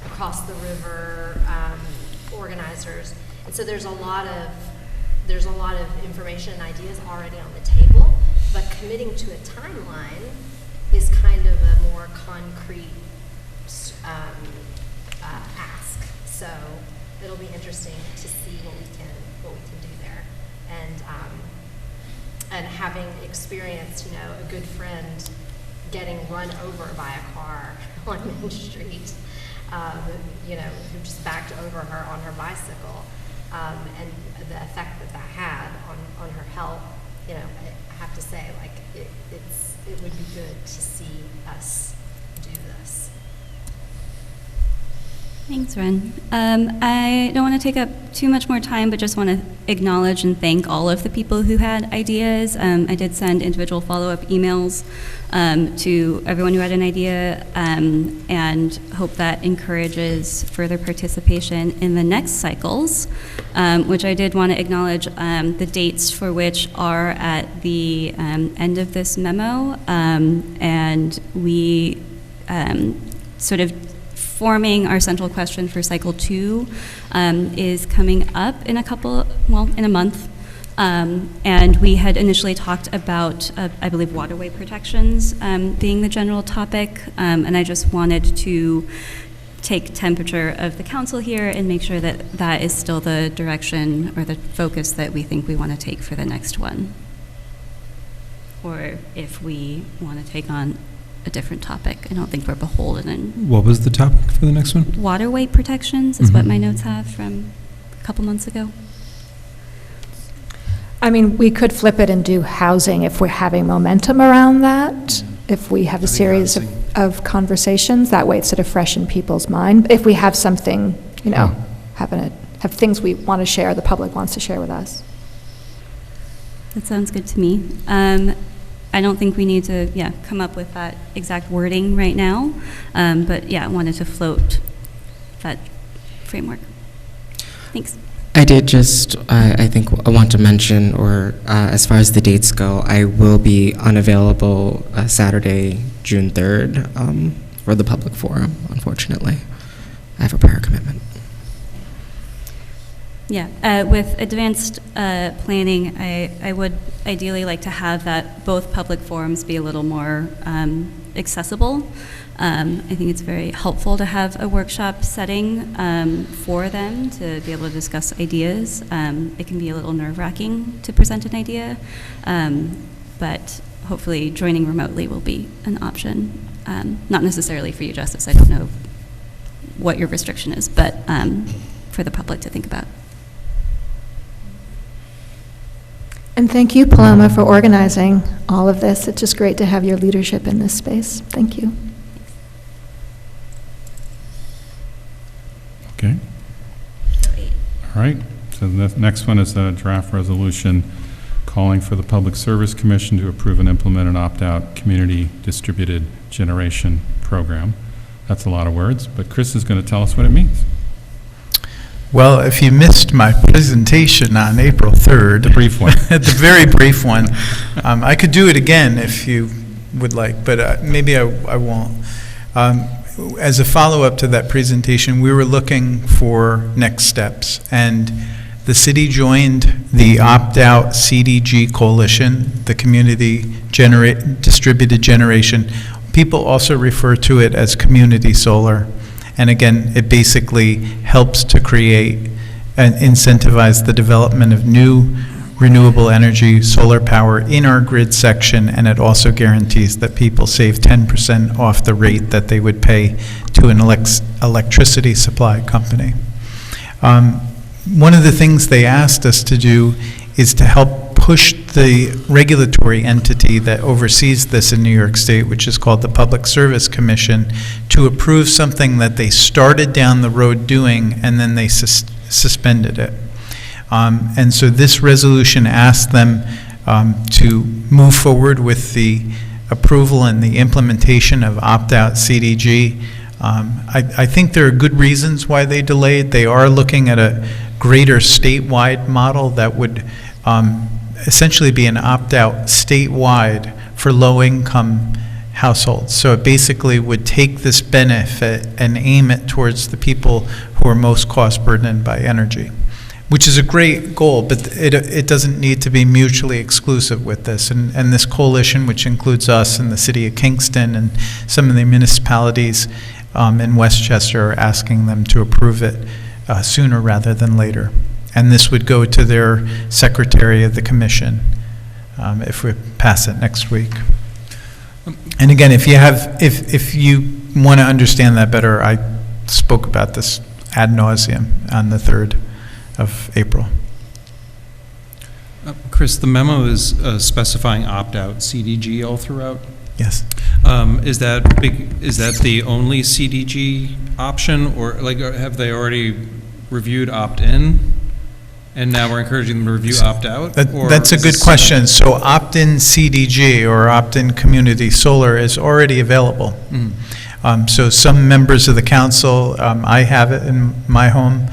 across the river, organizers. And so there's a lot of information and ideas already on the table, but committing to a timeline is kind of a more concrete ask. So it'll be interesting to see what we can do there. And having experienced, a good friend getting run over by a car on Main Street, who just backed over her on her bicycle, and the effect that had on her health, I have to say, it would be good to see us do this. Thanks, Ren. I don't want to take up too much more time, but just want to acknowledge and thank all of the people who had ideas. I did send individual follow-up emails to everyone who had an idea, and hope that encourages further participation in the next cycles, which I did want to acknowledge the dates for which are at the end of this memo, and we sort of forming our central question for cycle 2 is coming up in in a month. And we had initially talked about, I believe, waterway protections being the general topic. And I just wanted to take temperature of the council here and make sure that that is still the direction or the focus that we think we want to take for the next one. Or if we want to take on a different topic. I don't think we're beholden in. What was the topic for the next one? Waterway protections is what my notes have from a couple months ago. I mean, we could flip it and do housing if we're having momentum around that, if we have a series of conversations. That way it's sort of fresh in people's mind. If we have something, have things we want to share, the public wants to share with us. That sounds good to me. I don't think we need to, come up with that exact wording right now, but I wanted to float that framework. Thanks. I did just, I think I want to mention, or as far as the dates go, I will be unavailable Saturday, June 3rd for the public forum, unfortunately. I have a prior commitment. With advanced planning, I would ideally like to have that both public forums be a little more accessible. I think it's very helpful to have a workshop setting for them to be able to discuss ideas. It can be a little nerve-wracking to present an idea, but hopefully joining remotely will be an option. Not necessarily for you, Justice. I don't know what your restriction is, but for the public to think about. And thank you, Paloma, for organizing all of this. It's just great to have your leadership in this space. Thank you. Okay. All right. So the next one is a draft resolution calling for the Public Service Commission to approve and implement an opt-out community distributed generation program. That's a lot of words, but Chris is going to tell us what it means. Well, if you missed my presentation on April 3rd, The brief one. the very brief one, I could do it again if you would like, but maybe I won't. As a follow-up to that presentation, we were looking for next steps, and the city joined the opt-out CDG coalition, the community distributed generation. People also refer to it as community solar. And again, it basically helps to create and incentivize the development of new renewable energy, solar power in our grid section, and it also guarantees that people save 10% off the rate that they would pay to an electricity supply company. One of the things they asked us to do is to help push the regulatory entity that oversees this in New York State, which is called the Public Service Commission, to approve something that they started down the road doing and then they suspended it. And so this resolution asked them to move forward with the approval and the implementation of opt-out CDG. I think there are good reasons why they delayed. They are looking at a greater statewide model that would essentially be an opt-out statewide for low-income households. So it basically would take this benefit and aim it towards the people who are most cost-burdened by energy, which is a great goal, but it doesn't need to be mutually exclusive with this. And this coalition, which includes us and the city of Kingston and some of the municipalities in Westchester, are asking them to approve it sooner rather than later. And this would go to their secretary of the commission if we pass it next week. And again, if you want to understand that better, I spoke about this ad nauseum on the 3rd of April. Chris, the memo is specifying opt-out CDG all throughout. Yes. Is that the only CDG option, or have they already reviewed opt-in? And now we're encouraging them to review opt-out? That's a good question. So opt-in CDG or opt-in community solar is already available. So some members of the council, I have it in my home,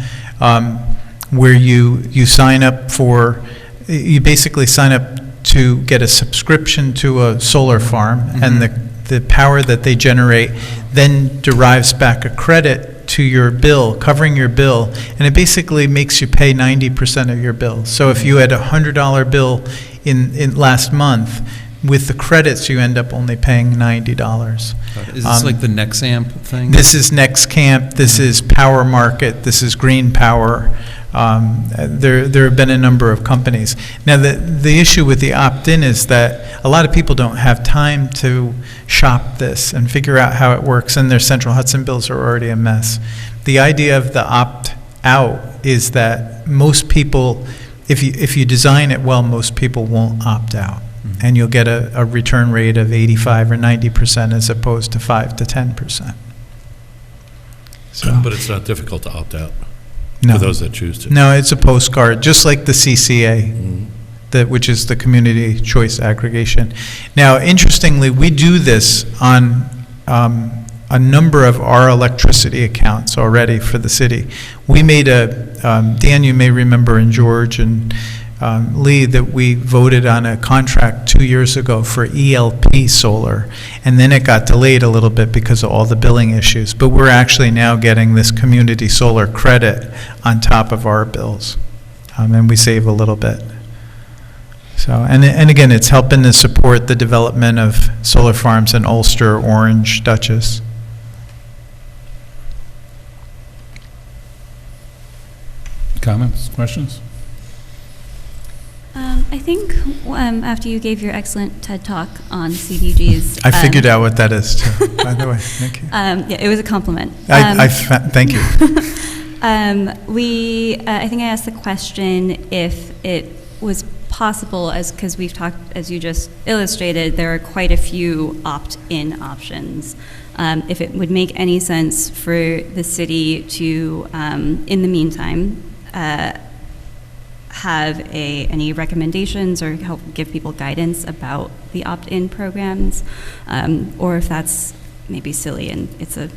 where you sign up for, you basically sign up to get a subscription to a solar farm, and the power that they generate then derives back a credit to your bill, covering your bill, and it basically makes you pay 90% of your bill. So if you had a $100 bill in last month, with the credits you end up only paying $90. Is this like the Nexamp thing? This is Nexamp, this is Power Market, this is Green Power. There have been a number of companies. Now, the issue with the opt-in is that a lot of people don't have time to shop this and figure out how it works, and their Central Hudson bills are already a mess. The idea of the opt-out is that most people, if you design it well, most people won't opt out. And you'll get a return rate of 85 or 90% as opposed to 5 to 10%. So, But it's not difficult to opt out no. for those that choose to. No, it's a postcard, just like the CCA, which is the Community Choice Aggregation. Now, interestingly, we do this on a number of our electricity accounts already for the city. We made Dan, you may remember, and George and Lee, that we voted on a contract 2 years ago for ELP solar, and then it got delayed a little bit because of all the billing issues. But we're actually now getting this community solar credit on top of our bills, and we save a little bit. So, and again, it's helping to support the development of solar farms in Ulster, Orange, Dutchess. Comments, questions? I think after you gave your excellent TED Talk on CDGs. I figured out what that is, too, by the way. Thank you. Yeah, it was a compliment. Thank you. I think I asked the question if it was possible, because we've talked, as you just illustrated, there are quite a few opt-in options. If it would make any sense for the city to, in the meantime, have any recommendations or help give people guidance about the opt-in programs, or if that's maybe silly and it's a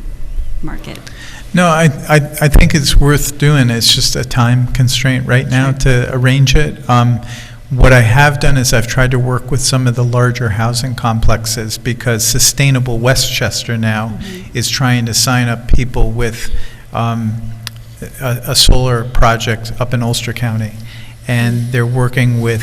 market. No, I think it's worth doing. It's just a time constraint right now to arrange it. What I have done is I've tried to work with some of the larger housing complexes, because Sustainable Westchester now is trying to sign up people with a solar project up in Ulster County. And they're working with,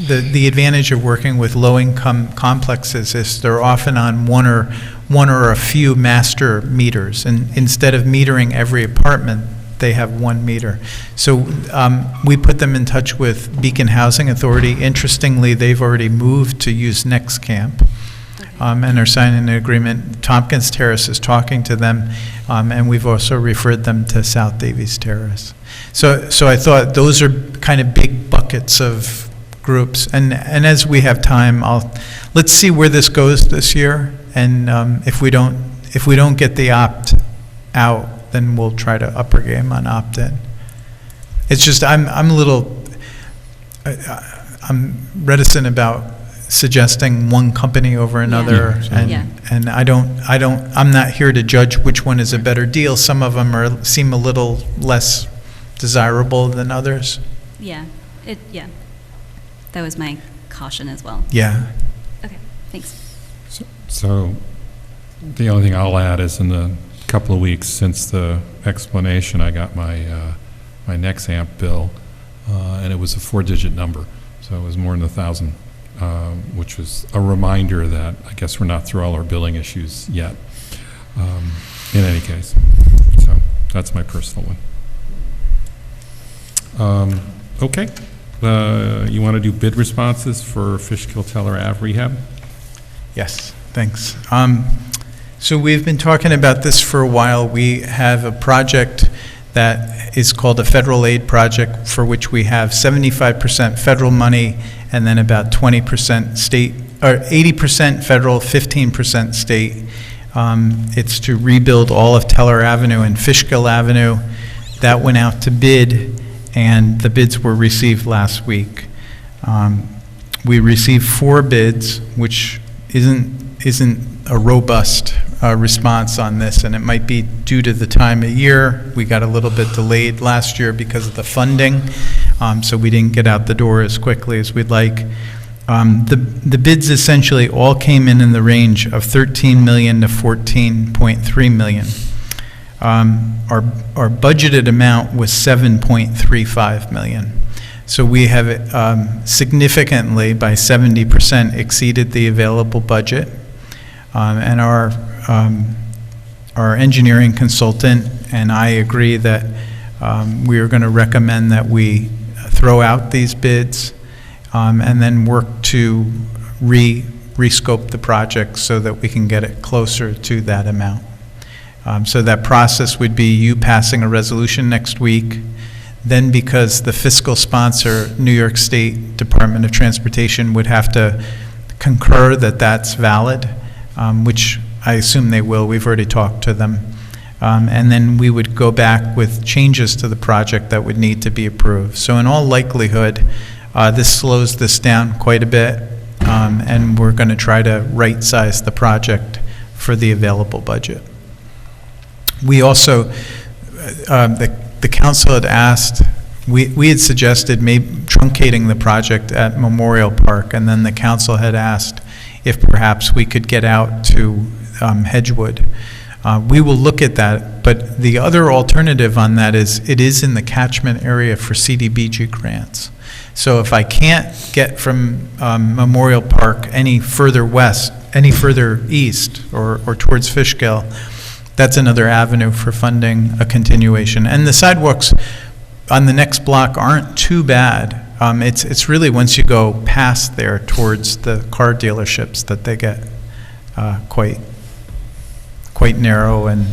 the advantage of working with low-income complexes is they're often on one or a few master meters. And instead of metering every apartment, they have 1 meter. So we put them in touch with Beacon Housing Authority. Interestingly, they've already moved to use NextCamp and are signing an agreement. Tompkins Terrace is talking to them, and we've also referred them to South Davies Terrace. So I thought those are kind of big buckets of groups. And as we have time, let's see where this goes this year. And if we don't get the opt-out, then we'll try to upper game on opt-in. It's just, I'm reticent about suggesting one company over another, Yeah. and I'm not here to judge which one is a better deal. Some of them seem a little less desirable than others. Yeah, that was my caution as well. Yeah. Okay, thanks. So the only thing I'll add is in the couple of weeks since the explanation, I got my NextAmp bill, and it was a 4-digit number, so it was more than 1,000, which was a reminder that I guess we're not through all our billing issues yet. In any case, so that's my personal one. Okay, you want to do bid responses for Fishkill Teller Ave rehab? Yes, thanks. So we've been talking about this for a while. We have a project that is called a federal aid project, for which we have 75% federal money and then about 20% state, or 80% federal, 15% state. It's to rebuild all of Teller Avenue and Fishkill Avenue. That went out to bid, and the bids were received last week. We received 4 bids, which isn't a robust response on this, and it might be due to the time of year. We got a little bit delayed last year because of the funding, so we didn't get out the door as quickly as we'd like. The bids essentially all came in the range of $13 million to $14.3 million. Our budgeted amount was $7.35 million. So we have significantly, by 70%, exceeded the available budget. And our engineering consultant and I agree that we are going to recommend that we throw out these bids and then work to rescope the project so that we can get it closer to that amount. So that process would be you passing a resolution next week. Then, because the fiscal sponsor, New York State Department of Transportation, would have to concur that that's valid, which I assume they will. We've already talked to them. And then we would go back with changes to the project that would need to be approved. So in all likelihood, this slows this down quite a bit, and we're going to try to right-size the project for the available budget. We also, the council had asked, we had suggested maybe truncating the project at Memorial Park, and then the council had asked if perhaps we could get out to Hedgewood. We will look at that, but the other alternative on that is it is in the catchment area for CDBG grants. So if I can't get from Memorial Park any further west, any further east or towards Fishkill, that's another avenue for funding a continuation. And the sidewalks on the next block aren't too bad. It's really once you go past there towards the car dealerships that they get quite narrow and.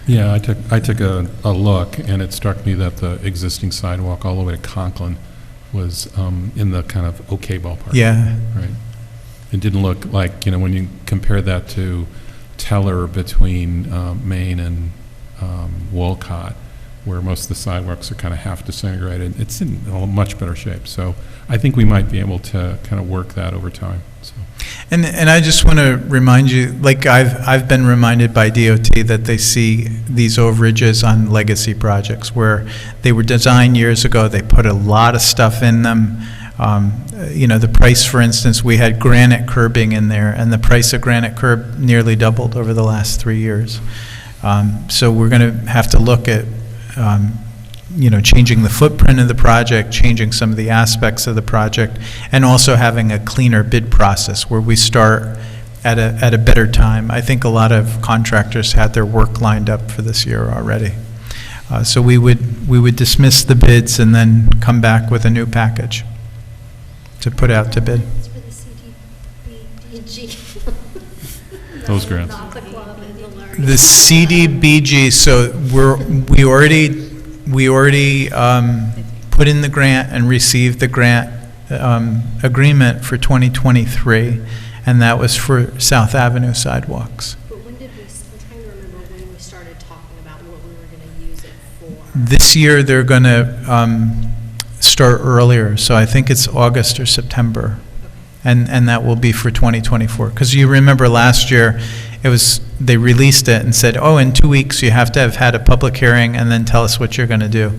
Yeah, I took a look, and it struck me that the existing sidewalk all the way to Conklin was in the kind of okay ballpark. Yeah. Right. It didn't look like, when you compare that to Teller between Maine and Wolcott, where most of the sidewalks are kind of half disintegrated, it's in a much better shape. So I think we might be able to kind of work that over time. So. And I just want to remind you, like I've been reminded by DOT that they see these overages on legacy projects where they were designed years ago. They put a lot of stuff in them. The price, for instance, we had granite curbing in there, and the price of granite curb nearly doubled over the last 3 years. So we're going to have to look at changing the footprint of the project, changing some of the aspects of the project, and also having a cleaner bid process where we start at a better time. I think a lot of contractors had their work lined up for this year already. So we would dismiss the bids and then come back with a new package to put out to bid. It's for the CDBG. Those grants. Not the club and the learning. The CDBG, so we already put in the grant and received the grant agreement for 2023, and that was for South Avenue sidewalks. But when did we, I'm trying to remember when we started talking about what we were going to use it for. This year, they're going to start earlier, so I think it's August or September, and that will be for 2024. Because you remember last year, they released it and said, oh, in 2 weeks, you have to have had a public hearing and then tell us what you're going to do.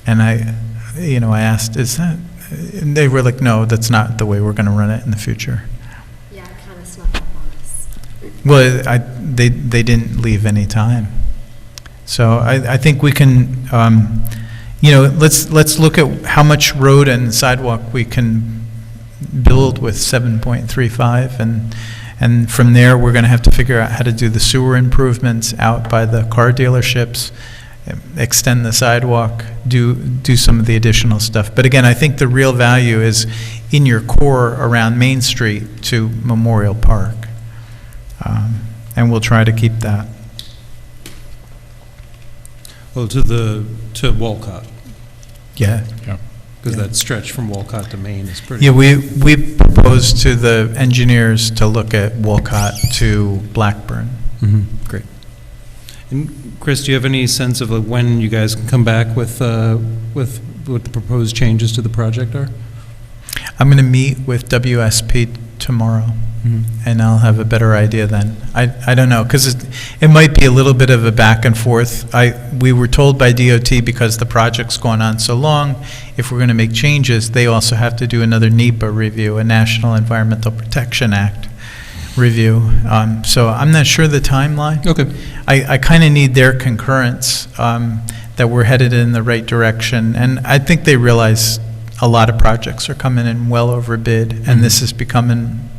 And I asked, is that, and they were like, no, that's not the way we're going to run it in the future. Yeah, it kind of snuck up on us. Well, they didn't leave any time. So I think we can, let's look at how much road and sidewalk we can build with 7.35, and from there, we're going to have to figure out how to do the sewer improvements out by the car dealerships, extend the sidewalk, do some of the additional stuff. But again, I think the real value is in your core around Main Street to Memorial Park. And we'll try to keep that. Well, to Walcott, Yeah. because that stretch from Walcott to Maine is pretty. Yeah, we proposed to the engineers to look at Walcott to Blackburn. Great. And Chris, do you have any sense of when you guys can come back with what the proposed changes to the project are? I'm going to meet with WSP tomorrow, and I'll have a better idea then. I don't know, because it might be a little bit of a back and forth. We were told by DOT, because the project's gone on so long, if we're going to make changes, they also have to do another NEPA review, a National Environmental Protection Act review. So I'm not sure the timeline. Okay. I kind of need their concurrence that we're headed in the right direction, and I think they realize a lot of projects are coming in well over bid, and this is becoming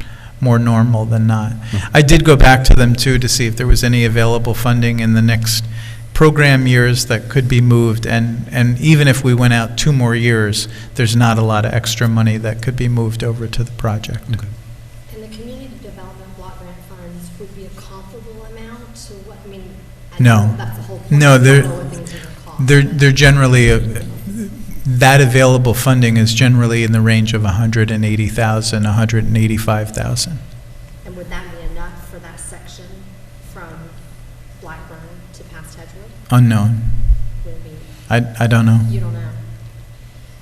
more normal than not. I did go back to them too to see if there was any available funding in the next program years that could be moved, and even if we went out 2 more years, there's not a lot of extra money that could be moved over to the project. Okay. And the community development block grant funds would be a comparable amount to what, I mean, I No. know that's the whole point. No, We don't know what things are gonna cost, They're but- generally, that available funding is generally in the range of 180,000, 185,000. And would that be enough for that section from Blackburn to past Hedgewood? Unknown. Would it be, I don't know. you don't know?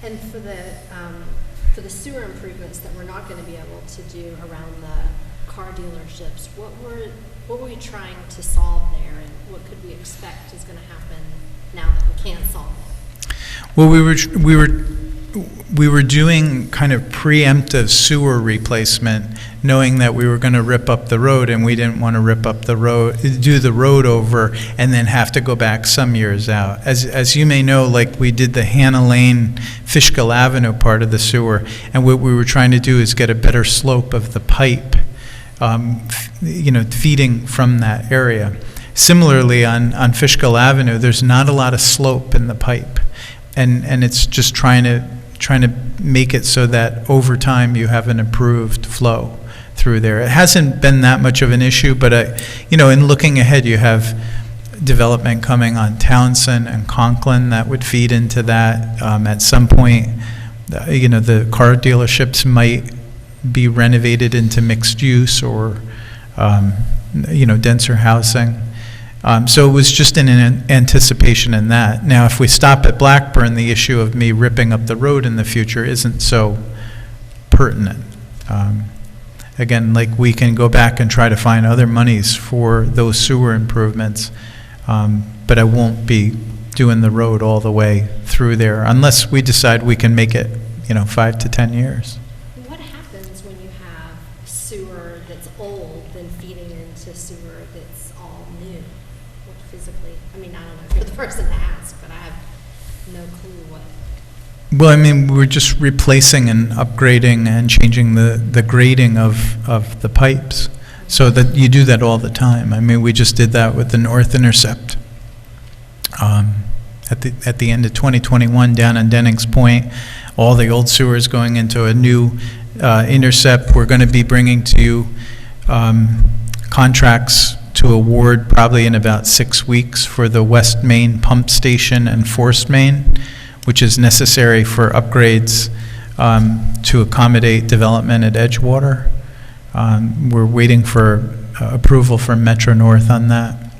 And for the sewer improvements that we're not gonna be able to do around the car dealerships, what were you trying to solve there, and what could we expect is gonna happen now that we can't solve it? Well, we were doing kind of preemptive sewer replacement, knowing that we were going to rip up the road, and we didn't want to rip up the road, do the road over, and then have to go back some years out. As you may know, like we did the Hannah Lane, Fishkill Avenue part of the sewer, and what we were trying to do is get a better slope of the pipe, feeding from that area. Similarly, on Fishkill Avenue, there's not a lot of slope in the pipe. And it's just trying to make it so that over time you have an improved flow through there. It hasn't been that much of an issue, but in looking ahead, you have development coming on Townsend and Conklin that would feed into that. At some point, the car dealerships might be renovated into mixed use or denser housing. So it was just in anticipation in that. Now, if we stop at Blackburn, the issue of me ripping up the road in the future isn't so pertinent. Again, like we can go back and try to find other monies for those sewer improvements, but I won't be doing the road all the way through there unless we decide we can make it, 5 to 10 years. What happens when you have sewer that's old then feeding into sewer that's all new? What physically, I don't know if you're the person to ask, but I have no clue what. Well, we're just replacing and upgrading and changing the grading of the pipes, so that you do that all the time. We just did that with the North Intercept. at the end of 2021 down on Dennings Point. All the old sewers going into a new intercept. We're going to be bringing to you contracts to award probably in about 6 weeks for the West Main Pump Station and Force Main, which is necessary for upgrades to accommodate development at Edgewater. We're waiting for approval from Metro North on that.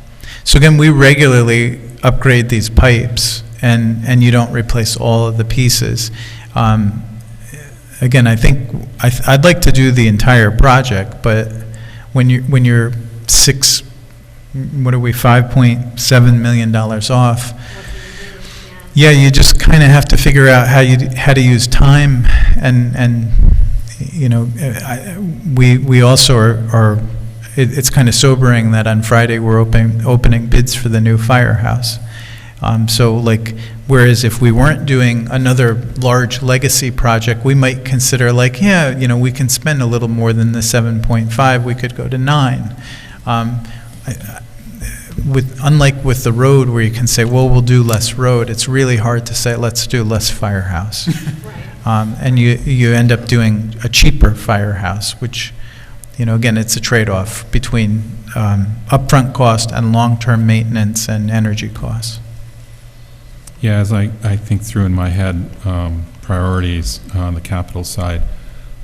So again, we regularly upgrade these pipes, and you don't replace all of the pieces. Again, I think I'd like to do the entire project, but when you're $5.7 million off, yeah, you just kind of have to figure out how to use time, and you know, we also are it's kind of sobering that on Friday we're opening bids for the new firehouse. So like, whereas if we weren't doing another large legacy project, we might consider like, yeah, you know, we can spend a little more than the 7.5, we could go to 9. Unlike with the road where you can say, well, we'll do less road, it's really hard to say, let's do less firehouse. And you end up doing a cheaper firehouse, which, you know, again, it's a trade-off between upfront cost and long-term maintenance and energy costs. Yeah, as I think through in my head priorities on the capital side,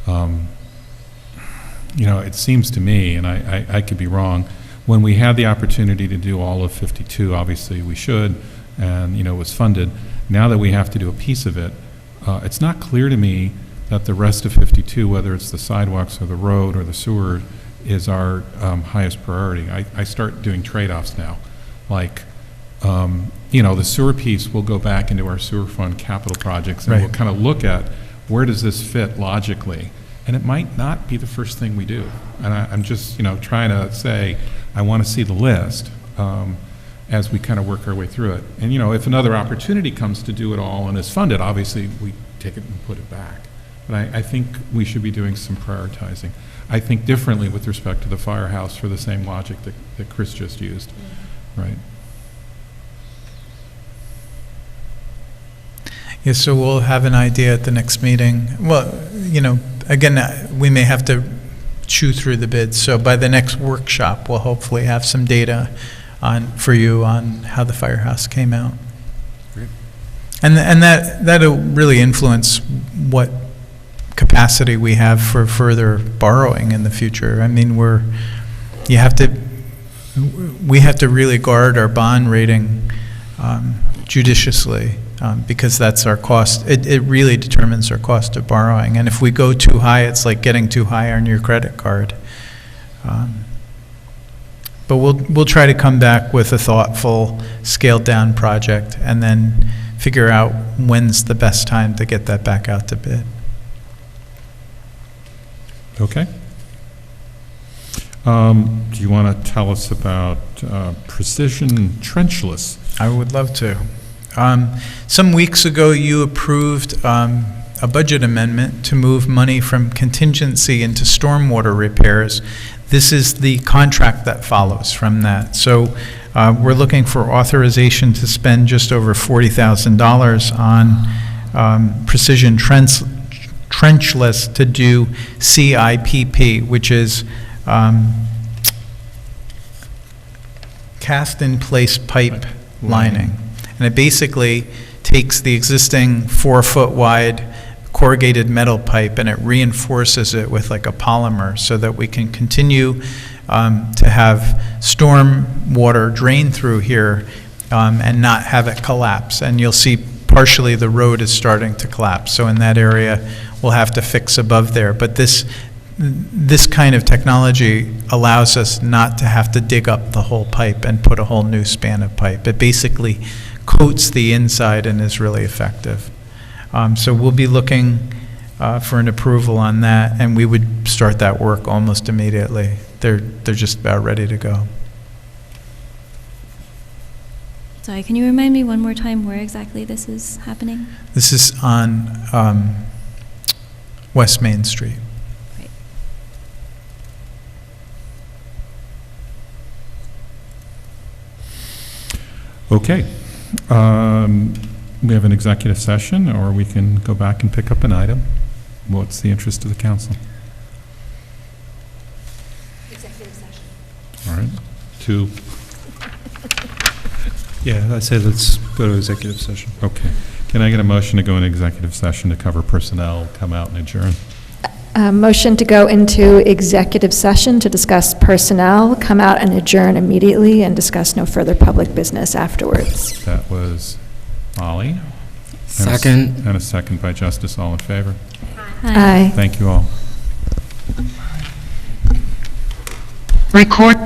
you know, it seems to me, and I could be wrong, when we had the opportunity to do all of 52, obviously we should, and, you know, it was funded. Now that we have to do a piece of it, it's not clear to me that the rest of 52, whether it's the sidewalks or the road or the sewer, is our highest priority. I start doing trade-offs now. Like, you know, the sewer piece will go back into our sewer fund capital projects, and Right. we'll kind of look at where does this fit logically. And it might not be the first thing we do. And I'm just, you know, trying to say, I want to see the list as we kind of work our way through it. And, you know, if another opportunity comes to do it all and is funded, obviously we take it and put it back. But I think we should be doing some prioritizing. I think differently with respect to the firehouse for the same logic that Chris just used, right? Yeah, so we'll have an idea at the next meeting. Well, you know, again, we may have to chew through the bids, so by the next workshop, we'll hopefully have some data for you on how the firehouse came out. Great. And that'll really influence what capacity we have for further borrowing in the future. I mean, we have to really guard our bond rating judiciously, because that's our cost. It really determines our cost of borrowing. And if we go too high, it's like getting too high on your credit card. But we'll try to come back with a thoughtful, scaled-down project, and then figure out when's the best time to get that back out to bid. Okay. Do you want to tell us about precision trenchless? I would love to. Some weeks ago, you approved a budget amendment to move money from contingency into stormwater repairs. This is the contract that follows from that. So we're looking for authorization to spend just over $40,000 on precision trenchless to do CIPP, which is cast-in-place pipe lining. And it basically takes the existing 4-foot wide corrugated metal pipe and it reinforces it with like a polymer so that we can continue to have storm water drain through here and not have it collapse. And you'll see partially the road is starting to collapse. So in that area, we'll have to fix above there. But this kind of technology allows us not to have to dig up the whole pipe and put a whole new span of pipe. It basically coats the inside and is really effective. So we'll be looking for an approval on that, and we would start that work almost immediately. They're just about ready to go. Sorry, can you remind me one more time where exactly this is happening? This is on West Main Street. Great. Okay. We have an executive session, or we can go back and pick up an item. What's the interest of the council? Executive session. All right, two, Yeah, I say let's go to executive session. okay. Can I get a motion to go into executive session to cover personnel, come out and adjourn? Motion to go into executive session to discuss personnel, come out and adjourn immediately, and discuss no further public business afterwards. That was Molly. And a s- Second. And a second by Justice, all in favor? Aye. Thank you all. Record.